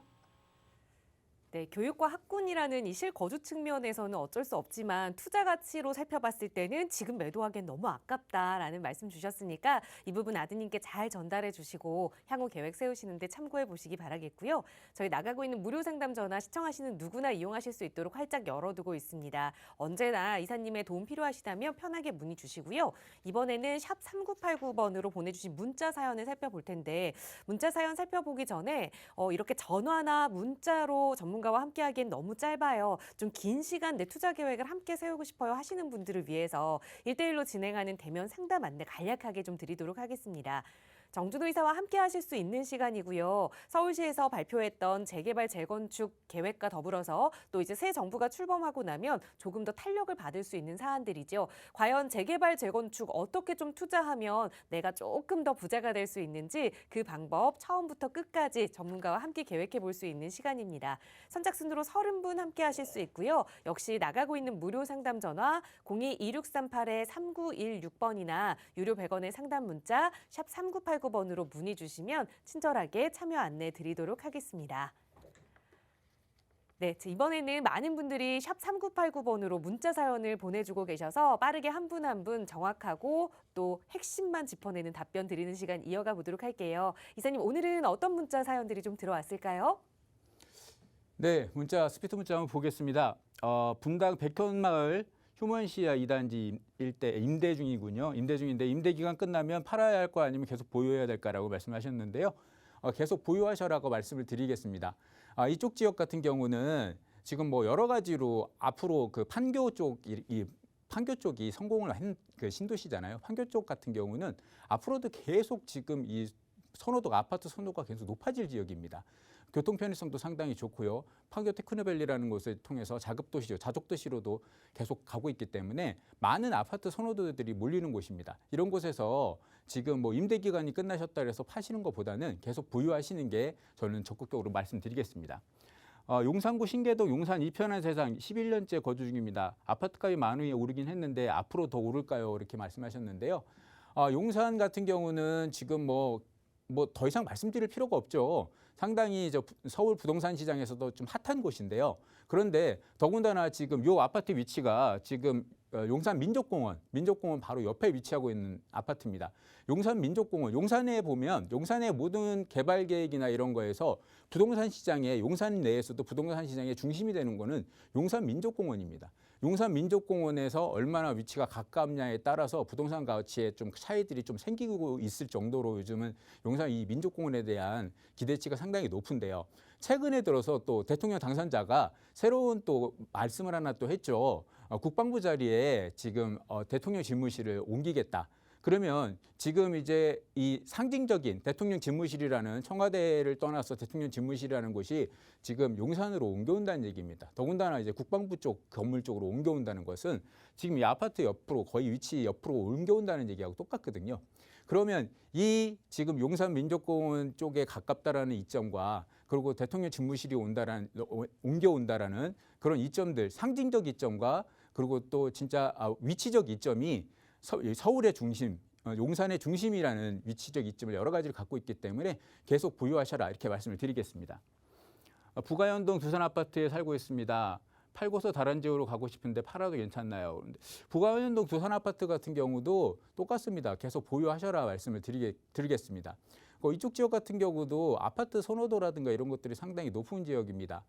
네, 교육과 학군이라는 이 실거주 측면에서는 어쩔 수 없지만 투자 가치로 살펴봤을 때는 지금 매도하기엔 너무 아깝다라는 말씀 주셨으니까 이 부분 아드님께 잘 전달해 주시고 향후 계획 세우시는데 참고해 보시기 바라겠고요. 저희 나가고 있는 무료 상담 전화 시청하시는 누구나 이용하실 수 있도록 활짝 열어두고 있습니다. 언제나 이사님의 도움 필요하시다면 편하게 문의 주시고요. 이번에는 샵 3989번으로 보내주신 문자 사연을 살펴볼 텐데 문자 사연 살펴보기 전에 이렇게 전화나 문자로 전문가와 함께하기엔 너무 짧아요. 좀 긴 시간 내 투자 계획을 함께 세우고 싶어요 하시는 분들을 위해서 1대1로 진행하는 대면 상담 안내 간략하게 좀 드리도록 하겠습니다. 정준호 이사와 함께 하실 수 있는 시간이고요. 서울시에서 발표했던 재개발 재건축 계획과 더불어서 또 이제 새 정부가 출범하고 나면 조금 더 탄력을 받을 수 있는 사안들이죠. 과연 재개발 재건축 어떻게 좀 투자하면 내가 조금 더 부자가 될 수 있는지 그 방법 처음부터 끝까지 전문가와 함께 계획해 볼 수 있는 시간입니다. 선착순으로 30분 함께 하실 수 있고요. 역시 나가고 있는 무료 상담 전화 02-2638-3916번이나 유료 100원의 상담 문자 샵 3989번으로 문의 주시면 친절하게 참여 안내 드리도록 하겠습니다. 네, 이번에는 많은 분들이 샵 3989번으로 문자 사연을 보내주고 계셔서 빠르게 한 분 한 분 정확하고 또 핵심만 짚어내는 답변 드리는 시간 이어가 보도록 할게요. 이사님, 오늘은 어떤 문자 사연들이 좀 들어왔을까요? 네, 스피드 문자 한번 보겠습니다. 분당 백현마을 휴먼시아 2단지 일대 임대 중이군요. 임대 중인데 임대 기간 끝나면 팔아야 할 거 아니면 계속 보유해야 될까라고 말씀하셨는데요. 계속 보유하셔라고 말씀을 드리겠습니다. 이쪽 지역 같은 경우는 지금 뭐 여러 가지로 앞으로 그 판교 쪽이 성공을 한 그 신도시잖아요. 판교 쪽 같은 경우는 앞으로도 계속 지금 이 선호도가 아파트 선호도가 계속 높아질 지역입니다. 교통 편의성도 상당히 좋고요. 판교 테크노밸리라는 곳을 통해서 자급도시죠. 자족도시로도 계속 가고 있기 때문에 많은 아파트 선호도들이 몰리는 곳입니다. 이런 곳에서 지금 뭐 임대 기간이 끝나셨다 그래서 파시는 것보다는 계속 보유하시는 게 저는 적극적으로 말씀드리겠습니다. 용산구 신계동 용산 2편한 세상 11년째 거주 중입니다. 아파트값이 만 원이 오르긴 했는데 앞으로 더 오를까요? 이렇게 말씀하셨는데요. 용산 같은 경우는 지금 뭐 더 이상 말씀드릴 필요가 없죠. 상당히 서울 부동산 시장에서도 좀 핫한 곳인데요. 그런데 더군다나 지금 요 아파트 위치가 지금 용산 민족공원 바로 옆에 위치하고 있는 아파트입니다. 용산 민족공원, 용산에 보면 용산의 모든 개발 계획이나 이런 거에서 부동산 시장에 용산 내에서도 부동산 시장의 중심이 되는 거는 용산 민족공원입니다. 용산 민족공원에서 얼마나 위치가 가깝냐에 따라서 부동산 가치에 좀 차이들이 좀 생기고 있을 정도로 요즘은 용산 이 민족공원에 대한 기대치가 상당히 높은데요. 최근에 들어서 또 대통령 당선자가 새로운 또 말씀을 하나 또 했죠. 국방부 자리에 지금 대통령 집무실을 옮기겠다. 그러면 지금 이제 이 상징적인 대통령 집무실이라는 청와대를 떠나서 대통령 집무실이라는 곳이 지금 용산으로 옮겨온다는 얘기입니다. 더군다나 이제 국방부 쪽 건물 쪽으로 옮겨온다는 것은 지금 이 아파트 옆으로 거의 위치 옆으로 옮겨온다는 얘기하고 똑같거든요. 그러면 이 지금 용산 민족공원 쪽에 가깝다라는 이점과 그리고 대통령 집무실이 옮겨온다라는 그런 이점들, 상징적 이점과 그리고 또 진짜 위치적 이점이 서울의 중심, 용산의 중심이라는 위치적 이점을 여러 가지를 갖고 있기 때문에 계속 보유하셔라 이렇게 말씀을 드리겠습니다. 부가연동 두산 아파트에 살고 있습니다. 팔고서 다른 지역으로 가고 싶은데 팔아도 괜찮나요? 그런데 부가연동 두산 아파트 같은 경우도 똑같습니다. 계속 보유하셔라 말씀을 드리겠습니다. 이쪽 지역 같은 경우도 아파트 선호도라든가 이런 것들이 상당히 높은 지역입니다.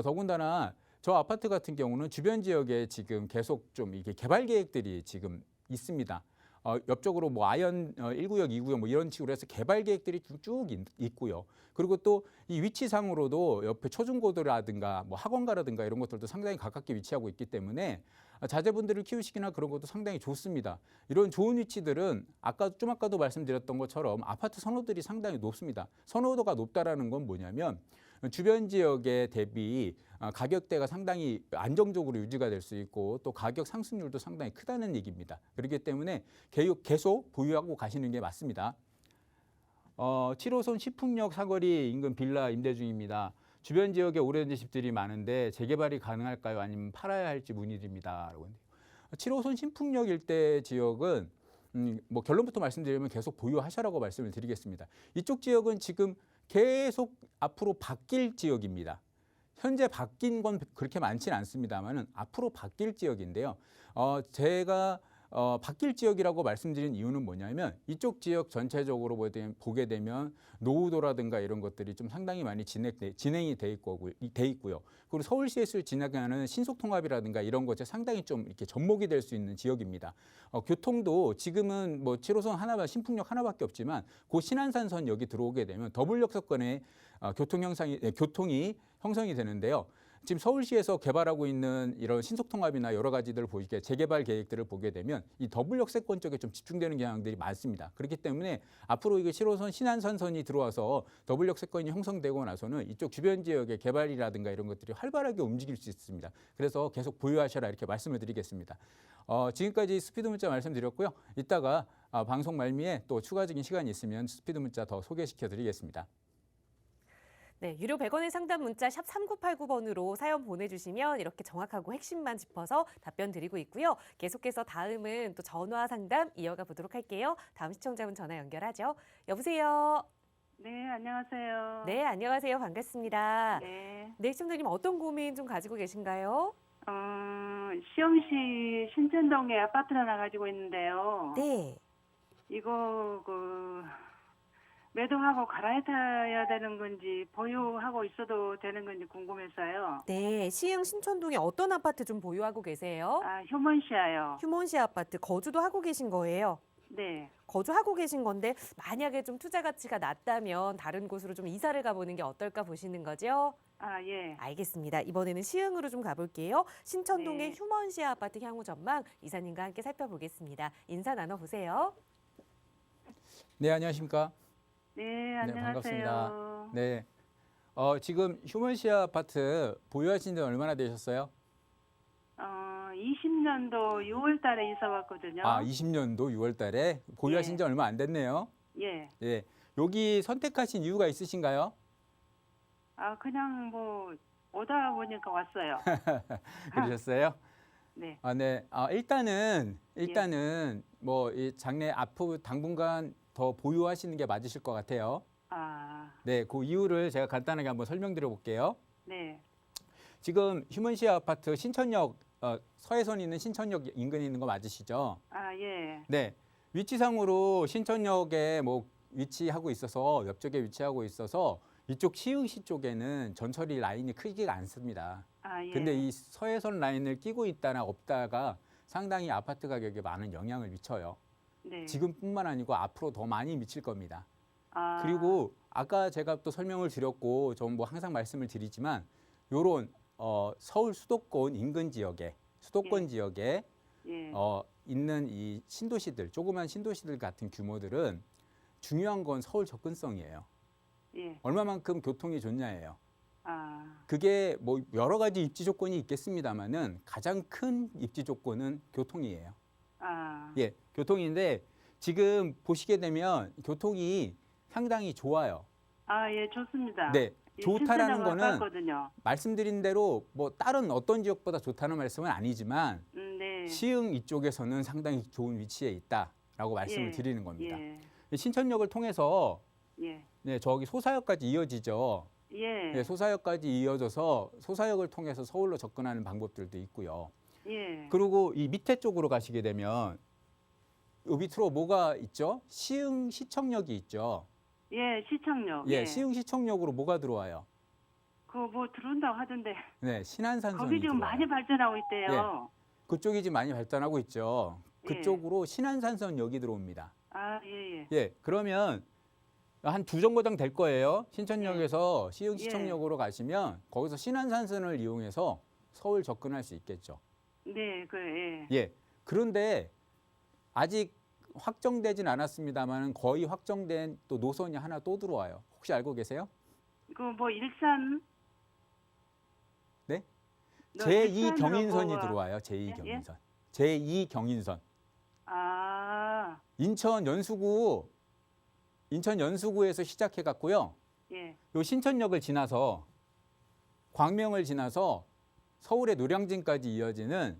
더군다나 저 아파트 같은 경우는 주변 지역에 지금 계속 좀 이게 개발 계획들이 지금 있습니다. 옆쪽으로 뭐 아현 1구역, 2구역 뭐 이런 식으로 해서 개발 계획들이 쭉 있고요. 그리고 또 이 위치상으로도 옆에 초중고도라든가 뭐 학원가라든가 이런 것들도 상당히 가깝게 위치하고 있기 때문에 자제분들을 키우시기나 그런 것도 상당히 좋습니다. 이런 좋은 위치들은 아까도 말씀드렸던 것처럼 아파트 선호들이 상당히 높습니다. 선호도가 높다라는 건 뭐냐면 주변 지역에 대비 가격대가 상당히 안정적으로 유지가 될 수 있고 또 가격 상승률도 상당히 크다는 얘기입니다. 그렇기 때문에 계속 보유하고 가시는 게 맞습니다. 7호선 시풍역 사거리 인근 빌라 임대 중입니다. 주변 지역에 오래된 집들이 많은데 재개발이 가능할까요? 아니면 팔아야 할지 문의드립니다. 7호선 신풍역 일대 지역은 뭐 결론부터 말씀드리면 계속 보유하셔라고 말씀을 드리겠습니다. 이쪽 지역은 지금 계속 앞으로 바뀔 지역입니다. 현재 바뀐 건 그렇게 많지는 않습니다만 앞으로 바뀔 지역인데요. 제가 바뀔 지역이라고 말씀드린 이유는 뭐냐면 이쪽 지역 전체적으로 보게 되면 노후도라든가 이런 것들이 좀 상당히 많이 진행이 돼 있고요. 그리고 서울시에서 진행하는 신속통합이라든가 이런 것에 상당히 좀 이렇게 접목이 될 수 있는 지역입니다. 교통도 지금은 뭐 7호선 하나만 신풍역 하나밖에 없지만 곧 신안산선 여기 들어오게 되면 더블 역세권의 교통이 형성이 되는데요. 지금 서울시에서 개발하고 있는 이런 신속통합이나 여러 가지들을 보이게 재개발 계획들을 보게 되면 이 더블 역세권 쪽에 좀 집중되는 경향들이 많습니다. 그렇기 때문에 앞으로 이게 7호선 신안산선이 들어와서 더블 역세권이 형성되고 나서는 이쪽 주변 지역의 개발이라든가 이런 것들이 활발하게 움직일 수 있습니다. 그래서 계속 보유하셔라 이렇게 말씀을 드리겠습니다. 지금까지 스피드 문자 말씀드렸고요. 이따가 방송 말미에 또 추가적인 시간이 있으면 스피드 문자 더 소개시켜 드리겠습니다. 네, 유료 100원의 상담 문자 샵 3989번으로 사연 보내주시면 이렇게 정확하고 핵심만 짚어서 답변 드리고 있고요. 계속해서 다음은 또 전화 상담 이어가 보도록 할게요. 다음 시청자분 전화 연결하죠. 여보세요. 네, 안녕하세요. 네, 안녕하세요. 반갑습니다. 네. 네, 시청자님 어떤 고민 좀 가지고 계신가요? 시험시 신천동에 아파트를 하나 가지고 있는데요. 네. 이거 매도하고 갈아타야 되는 건지 보유하고 있어도 되는 건지 궁금해서요. 네, 시흥 신촌동에 어떤 아파트 좀 보유하고 계세요? 휴먼시아요. 휴먼시 아파트 거주도 하고 계신 거예요? 네. 거주하고 계신 건데 만약에 좀 투자 가치가 낮다면 다른 곳으로 좀 이사를 가보는 게 어떨까 보시는 거죠? 예. 알겠습니다. 이번에는 시흥으로 좀 가볼게요. 신천동의 네. 휴먼시 아파트 향후 전망 이사님과 함께 살펴보겠습니다. 인사 나눠보세요. 네, 안녕하십니까? 네, 안녕하세요. 반갑습니다. 네. 지금 휴먼시아 아파트 보유하신 지 얼마나 되셨어요? 20년도 6월 달에 이사 왔거든요. 20년도 6월 달에 보유하신 예. 지 얼마 안 됐네요. 예. 예. 여기 선택하신 이유가 있으신가요? 그냥 오다 보니까 왔어요. 그러셨어요? 네. 네. 일단은 뭐 이 장래 앞으로 당분간 더 보유하시는 게 맞으실 것 같아요. 네, 그 이유를 제가 간단하게 한번 설명드려 볼게요. 네. 지금 휴먼시아 아파트 신천역 서해선 있는 신천역 인근에 있는 거 맞으시죠? 예. 네. 위치상으로 신천역에 위치하고 있어서 옆쪽에 위치하고 있어서 이쪽 시흥시 쪽에는 전철이 라인이 크지가 않습니다. 예. 근데 이 서해선 라인을 끼고 있다나 없다가 상당히 아파트 가격에 많은 영향을 미쳐요. 네. 지금뿐만 아니고 앞으로 더 많이 미칠 겁니다. 아, 그리고 아까 제가 또 설명을 드렸고 전 뭐 항상 말씀을 드리지만 요런 서울 수도권 인근 지역에 수도권 지역에 예. 있는 이 신도시들 조그만 신도시들 같은 규모들은 중요한 건 서울 접근성이에요. 예. 얼마만큼 교통이 좋냐예요. 아, 그게 뭐 여러 가지 입지 조건이 있겠습니다만은 가장 큰 입지 조건은 교통이에요. 아, 예, 교통인데 지금 보시게 되면 교통이 상당히 좋아요. 예, 좋습니다. 네, 이 좋다라는 신천동 거는 가깝거든요. 말씀드린 대로 뭐 다른 어떤 지역보다 좋다는 말씀은 아니지만 네. 시흥 이쪽에서는 상당히 좋은 위치에 있다라고 말씀을 예, 드리는 겁니다. 예. 신천역을 통해서 예. 네, 저기 소사역까지 이어지죠. 예. 네, 소사역까지 이어져서 소사역을 통해서 서울로 접근하는 방법들도 있고요. 예. 그리고 이 밑에 쪽으로 가시게 되면 요 밑으로 뭐가 있죠? 시흥 시청역이 있죠. 예, 시청역. 예, 시흥 시청역으로 뭐가 들어와요? 그거 뭐 들어온다고 하던데. 네, 신안산선이 거기 지금 들어와요. 많이 발전하고 있대요. 그쪽이 지금 많이 발전하고 있죠. 예. 그쪽으로 신안산선역이 들어옵니다. 아, 예, 예. 예, 그러면 한 두 정거장 될 거예요. 신천역에서 시흥 예. 시청역으로 가시면 거기서 신안산선을 이용해서 서울 접근할 수 있겠죠. 네, 그래. 예. 예. 그런데 아직 확정되진 않았습니다만 거의 확정된 또 노선이 하나 또 들어와요. 혹시 알고 계세요? 그 뭐 일산 네? 너 제2 일산으로 경인선이 뭐가- 들어와요. 제2 예? 경인선. 제2 경인선. 아, 인천 연수구에서 시작해 갔고요. 예. 요 신천역을 지나서 광명을 지나서 서울의 노량진까지 이어지는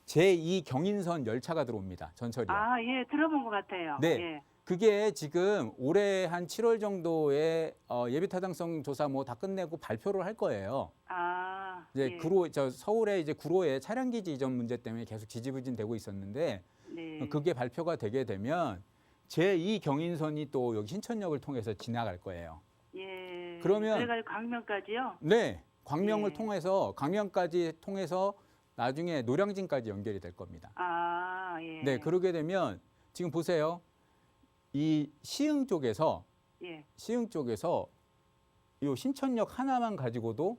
제2 경인선 열차가 들어옵니다. 전철이요. 아, 예, 들어본 것 같아요. 네. 예. 그게 지금 올해 한 7월 정도에 예비 타당성 조사 뭐 다 끝내고 발표를 할 거예요. 아, 이제 예. 서울의 이제 구로에 차량 기지 이전 문제 때문에 계속 지지부진되고 있었는데 네. 그게 발표가 되게 되면 제2 경인선이 또 여기 신천역을 통해서 지나갈 거예요. 예. 그러면- 그래가지고 광명까지요? 네, 광명을 네. 통해서 광명까지 통해서 나중에 노량진까지 연결이 될 겁니다. 아, 예. 네, 그러게 되면 지금 보세요. 이 시흥 쪽에서 예. 이 신천역 하나만 가지고도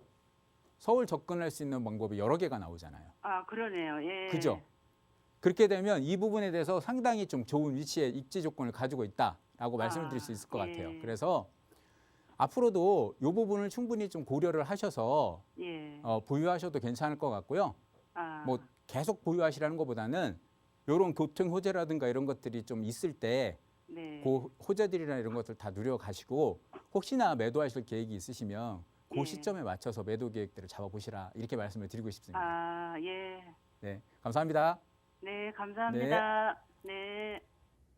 서울 접근할 수 있는 방법이 여러 개가 나오잖아요. 아, 그러네요. 예. 그죠? 그렇게 되면 이 부분에 대해서 상당히 좀 좋은 위치에 입지 조건을 가지고 있다라고 말씀을 드릴 수 있을 것 예. 같아요. 그래서 앞으로도 이 부분을 충분히 좀 고려를 하셔서 예. 보유하셔도 괜찮을 것 같고요. 아, 뭐 계속 보유하시라는 것보다는 이런 교통 호재라든가 이런 것들이 좀 있을 때 네. 그 호재들이나 이런 것들 다 누려 가시고 혹시나 매도하실 계획이 있으시면 그 예. 시점에 맞춰서 매도 계획들을 잡아보시라 이렇게 말씀을 드리고 싶습니다. 아, 예. 네, 감사합니다. 네, 감사합니다. 네.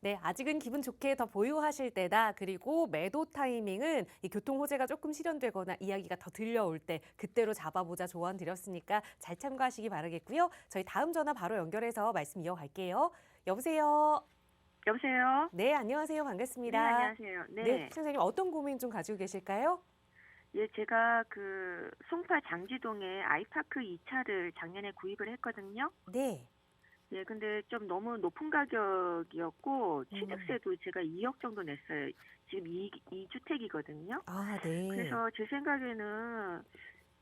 네, 아직은 기분 좋게 더 보유하실 때다. 그리고 매도 타이밍은 이 교통 호재가 조금 실현되거나 이야기가 더 들려올 때 그때로 잡아보자 조언 드렸으니까 잘 참고하시기 바라겠고요. 저희 다음 전화 바로 연결해서 말씀 이어갈게요. 여보세요. 여보세요? 네, 안녕하세요. 반갑습니다. 네, 안녕하세요. 네. 네, 선생님 어떤 고민 좀 가지고 계실까요? 예, 제가 그 송파 장지동에 아이파크 2차를 작년에 구입을 했거든요. 네. 예, 근데 좀 너무 높은 가격이었고 취득세도 제가 2억 정도 냈어요. 지금 2주택이거든요. 아, 네. 그래서 제 생각에는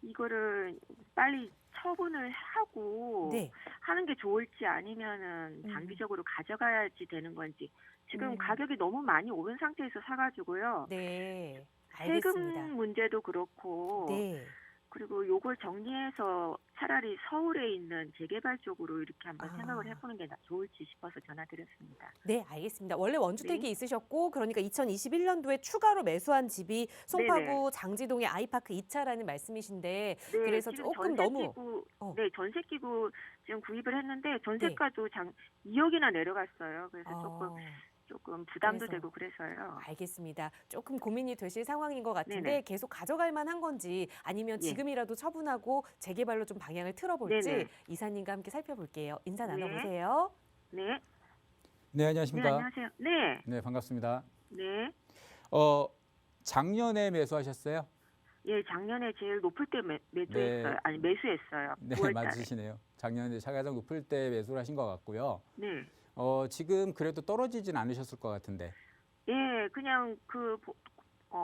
이거를 빨리 처분을 하고 네. 하는 게 좋을지 아니면은 장기적으로 가져가야지 되는 건지. 지금 음. 가격이 너무 많이 오른 상태에서 사가지고요. 네. 세금 알겠습니다. 문제도 그렇고 네. 그리고 요걸 정리해서 차라리 서울에 있는 재개발 쪽으로 이렇게 한번 아. 생각을 해보는 게 좋을지 싶어서 전화드렸습니다. 네, 알겠습니다. 원래 원주택이 네. 있으셨고 그러니까 2021년도에 추가로 매수한 집이 송파구 장지동의 아이파크 2차라는 말씀이신데 네, 그래서 지금 조금 너무 네, 전세 끼고 지금 구입을 했는데 전세가도 2억이나 내려갔어요. 그래서 조금 부담도 그래서. 되고 그래서요. 알겠습니다. 조금 고민이 되실 상황인 것 같은데 네네. 계속 가져갈 만한 건지 아니면 예. 지금이라도 처분하고 재개발로 좀 방향을 틀어볼지 네네. 이사님과 함께 살펴볼게요. 인사 네. 나눠보세요. 네. 네, 네, 안녕하십니까? 안녕하세요. 네. 네, 반갑습니다. 네. 작년에 매수하셨어요? 예, 작년에 제일 높을 때 매도했어요. 네. 아니, 매수했어요. 네, 9월 달에. 맞으시네요. 작년에 가장 높을 때 매수를 하신 것 같고요. 네. 지금 그래도 떨어지진 않으셨을 것 같은데. 예, 그냥 그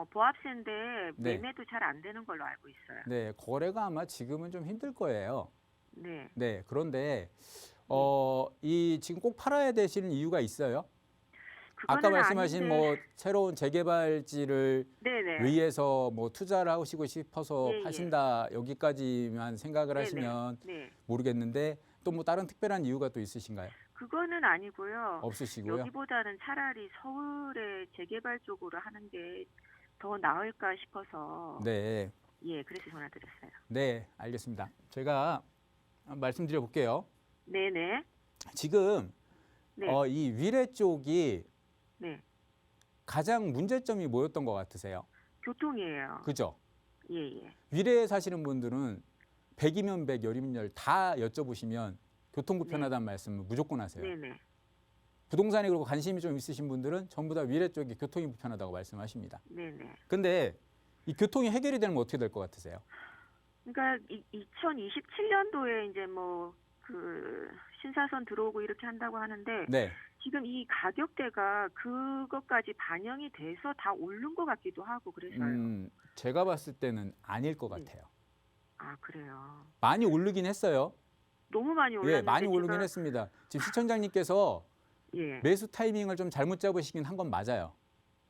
보합세인데 네. 매매도 잘 안 되는 걸로 알고 있어요. 네, 거래가 아마 지금은 좀 힘들 거예요. 네. 네, 그런데 이 지금 꼭 팔아야 되시는 이유가 있어요? 아까 그거는 말씀하신 아닌데. 뭐 새로운 재개발지를 네네. 위해서 뭐 투자를 하시고 싶어서 예, 예. 하신다 여기까지만 생각을 네네. 하시면 네. 모르겠는데 또 뭐 다른 특별한 이유가 또 있으신가요? 그거는 아니고요. 없으시고요. 여기보다는 차라리 서울의 재개발 쪽으로 하는 게 더 나을까 싶어서 네, 예, 그래서 전화드렸어요. 네, 알겠습니다. 제가 말씀드려 볼게요. 네네. 지금 네. 이 위례 쪽이 네. 가장 문제점이 뭐였던 것 같으세요? 교통이에요. 그죠? 예. 위례에 사시는 분들은 100이면 100, 열이면 열 다 여쭤보시면 교통 불편하다는 말씀을 무조건 하세요. 네네. 부동산에 그리고 관심이 좀 있으신 분들은 전부 다 위례 쪽이 교통이 불편하다고 말씀하십니다. 네네. 근데 이 교통이 해결이 되면 어떻게 될 것 같으세요? 그러니까 2027년도에 이제 뭐 그 신사선 들어오고 이렇게 한다고 하는데 네. 지금 이 가격대가 그것까지 반영이 돼서 다 오른 것 같기도 하고 그래서요. 제가 봤을 때는 아닐 것 같아요. 아 그래요. 많이 오르긴 했어요. 너무 많이 올랐는데 예, 많이 오르긴 제가, 했습니다. 지금 시청장님께서 예. 매수 타이밍을 좀 잘못 잡으시긴 한 건 맞아요.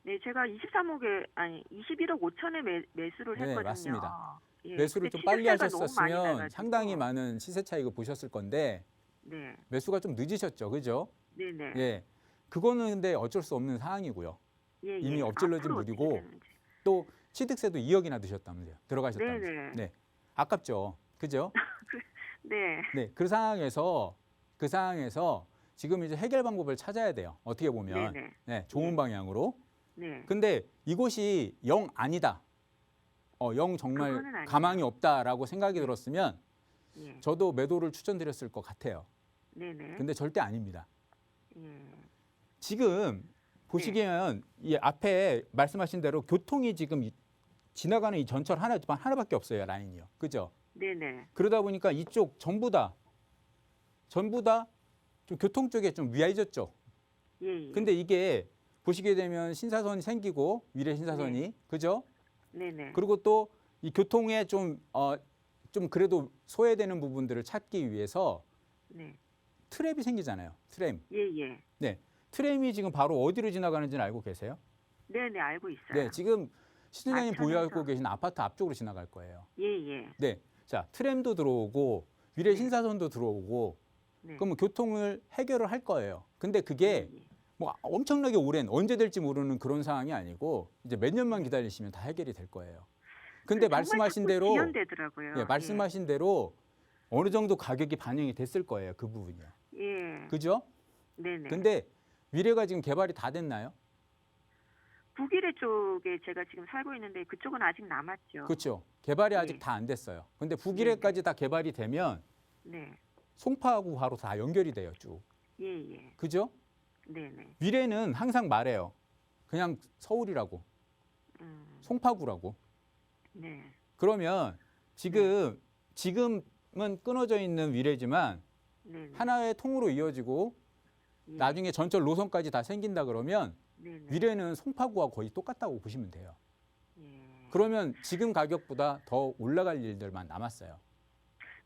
네, 제가 21억 5천에 매수를 네, 했거든요. 맞습니다. 예, 매수를 근데 좀 빨리 시세가 너무 많이 하셨었으면 나가지고. 상당히 많은 시세 차익을 보셨을 건데 네, 매수가 좀 늦으셨죠, 그죠? 네네. 예, 그거는 근데 어쩔 수 없는 상황이고요. 예, 이미 예. 엎질러진 앞으로 어떻게 물이고 되는지. 또 취득세도 2억이나 드셨다면서요. 들어가셨다면서요. 네네. 네, 아깝죠, 그죠? 네, 네, 그 상황에서 지금 이제 해결 방법을 찾아야 돼요. 어떻게 보면 네네. 네, 좋은 네. 방향으로. 네. 근데 이곳이 영 아니다. 영 정말 그거는 아니에요. 가망이 없다라고 생각이 들었으면 예, 저도 매도를 추천드렸을 것 같아요. 네네. 근데 절대 아닙니다. 예, 지금 보시면 이 앞에 말씀하신 대로 교통이 지금 지나가는 이 전철 하나밖에 없어요, 라인이요. 그죠? 네네. 그러다 보니까 이쪽 전부 다 좀 교통 쪽에 좀 위화해졌죠. 예, 예. 근데 이게 보시게 되면 신사선이 생기고 위례 신사선이 그죠? 네네. 그리고 또 이 교통에 좀 그래도 소외되는 부분들을 찾기 위해서 네. 트램이 생기잖아요. 트램. 예, 예. 네. 트램이 지금 바로 어디로 지나가는지는 알고 계세요? 네네, 알고 있어요. 네. 지금 시청장님 마천에서. 보유하고 계신 아파트 앞쪽으로 지나갈 거예요. 예, 예. 네. 자, 트램도 들어오고 위례 네. 신사선도 들어오고 네. 그러면 교통을 해결을 할 거예요. 근데 그게 예, 예. 뭐 엄청나게 오랜 언제 될지 모르는 그런 상황이 아니고 이제 몇 년만 기다리시면 다 해결이 될 거예요. 근데 정말 말씀하신 자꾸 대로 지연되더라고요. 예, 말씀하신 대로 어느 정도 가격이 반영이 됐을 거예요. 그 부분이요. 예. 그죠? 네네. 근데 위례가 지금 개발이 다 됐나요? 북위례 쪽에 제가 지금 살고 있는데 그쪽은 아직 남았죠. 그렇죠. 개발이 예. 아직 다 안 됐어요. 근데 북위례까지 다 개발이 되면 네. 송파하고 바로 다 연결이 돼요, 쭉. 예, 예. 그죠? 네네. 위례는 항상 말해요. 그냥 서울이라고, 송파구라고. 네. 그러면 지금은 끊어져 있는 위례지만 네네. 하나의 통으로 이어지고 예. 나중에 전철 노선까지 다 생긴다 그러면 네네. 위례는 송파구와 거의 똑같다고 보시면 돼요. 예. 그러면 지금 가격보다 더 올라갈 일들만 남았어요.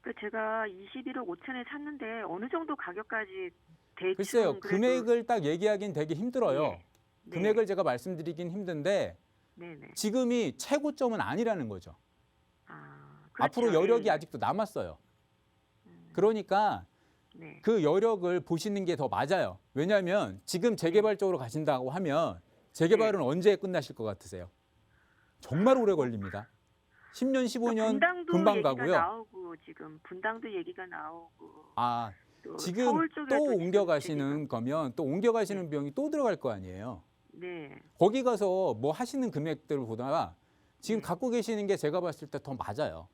그 제가 21억 5천에 샀는데 어느 정도 가격까지 대충 글쎄요, 그래도- 금액을 딱 얘기하기는 되게 힘들어요. 예. 네. 금액을 제가 말씀드리긴 힘든데 네네. 지금이 최고점은 아니라는 거죠. 아, 그렇죠. 앞으로 여력이 예. 아직도 남았어요. 그러니까 네. 그 여력을 보시는 게 더 맞아요. 왜냐하면 지금 재개발 쪽으로 가신다고 하면 재개발은 네. 언제 끝나실 것 같으세요? 정말 오래 걸립니다. 10년, 15년 분당도 금방 얘기가 가고요. 나오고 지금 분당도 얘기가 나오고 아, 또 지금 서울 쪽에도 또 지금 옮겨가시는 거면 또 옮겨가시는 비용이 또 들어갈 거 아니에요. 네. 거기 가서 뭐 하시는 금액들보다 지금 네. 갖고 계시는 게 제가 봤을 때 더 맞아요.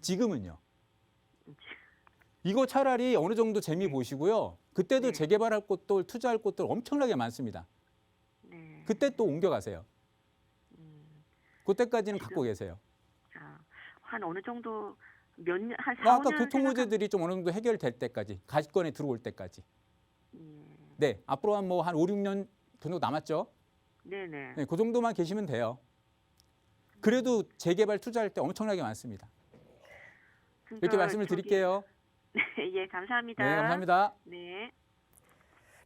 지금은요. 이거 차라리 어느 정도 재미 보시고요. 그때도 네. 재개발할 곳들, 투자할 곳들 엄청나게 많습니다. 네. 그때 또 옮겨가세요. 그때까지는 지금- 갖고 계세요. 자, 한 어느 정도 몇 년, 한 4, 아까 5년 교통 문제들이 좀 어느 정도 해결될 때까지, 가시권에 들어올 때까지. 네, 앞으로 한 5, 6년 정도 남았죠. 네네. 네, 그 정도만 계시면 돼요. 그래도 재개발 투자할 때 엄청나게 많습니다. 이렇게 그러니까 말씀을 저기- 드릴게요. 예, 감사합니다. 네, 감사합니다. 네.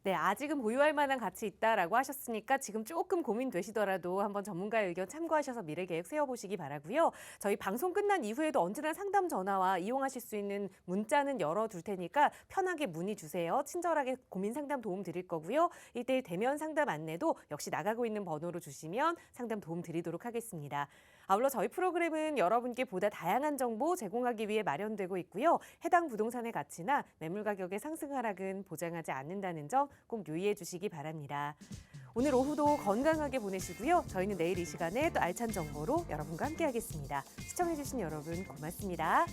네, 아직은 보유할 만한 가치 있다라고 하셨으니까 지금 조금 고민되시더라도 한번 전문가의 의견 참고하셔서 미래 계획 세워보시기 바라고요. 저희 방송 끝난 이후에도 언제나 상담 전화와 이용하실 수 있는 문자는 열어둘 테니까 편하게 문의 주세요. 친절하게 고민 상담 도움 드릴 거고요. 1:1 대면 상담 안내도 역시 나가고 있는 번호로 주시면 상담 도움 드리도록 하겠습니다. 아울러 저희 프로그램은 여러분께 보다 다양한 정보 제공하기 위해 마련되고 있고요. 해당 부동산의 가치나 매물 가격의 상승 하락은 보장하지 않는다는 점 꼭 유의해 주시기 바랍니다. 오늘 오후도 건강하게 보내시고요. 저희는 내일 이 시간에 또 알찬 정보로 여러분과 함께하겠습니다. 시청해주신 여러분 고맙습니다.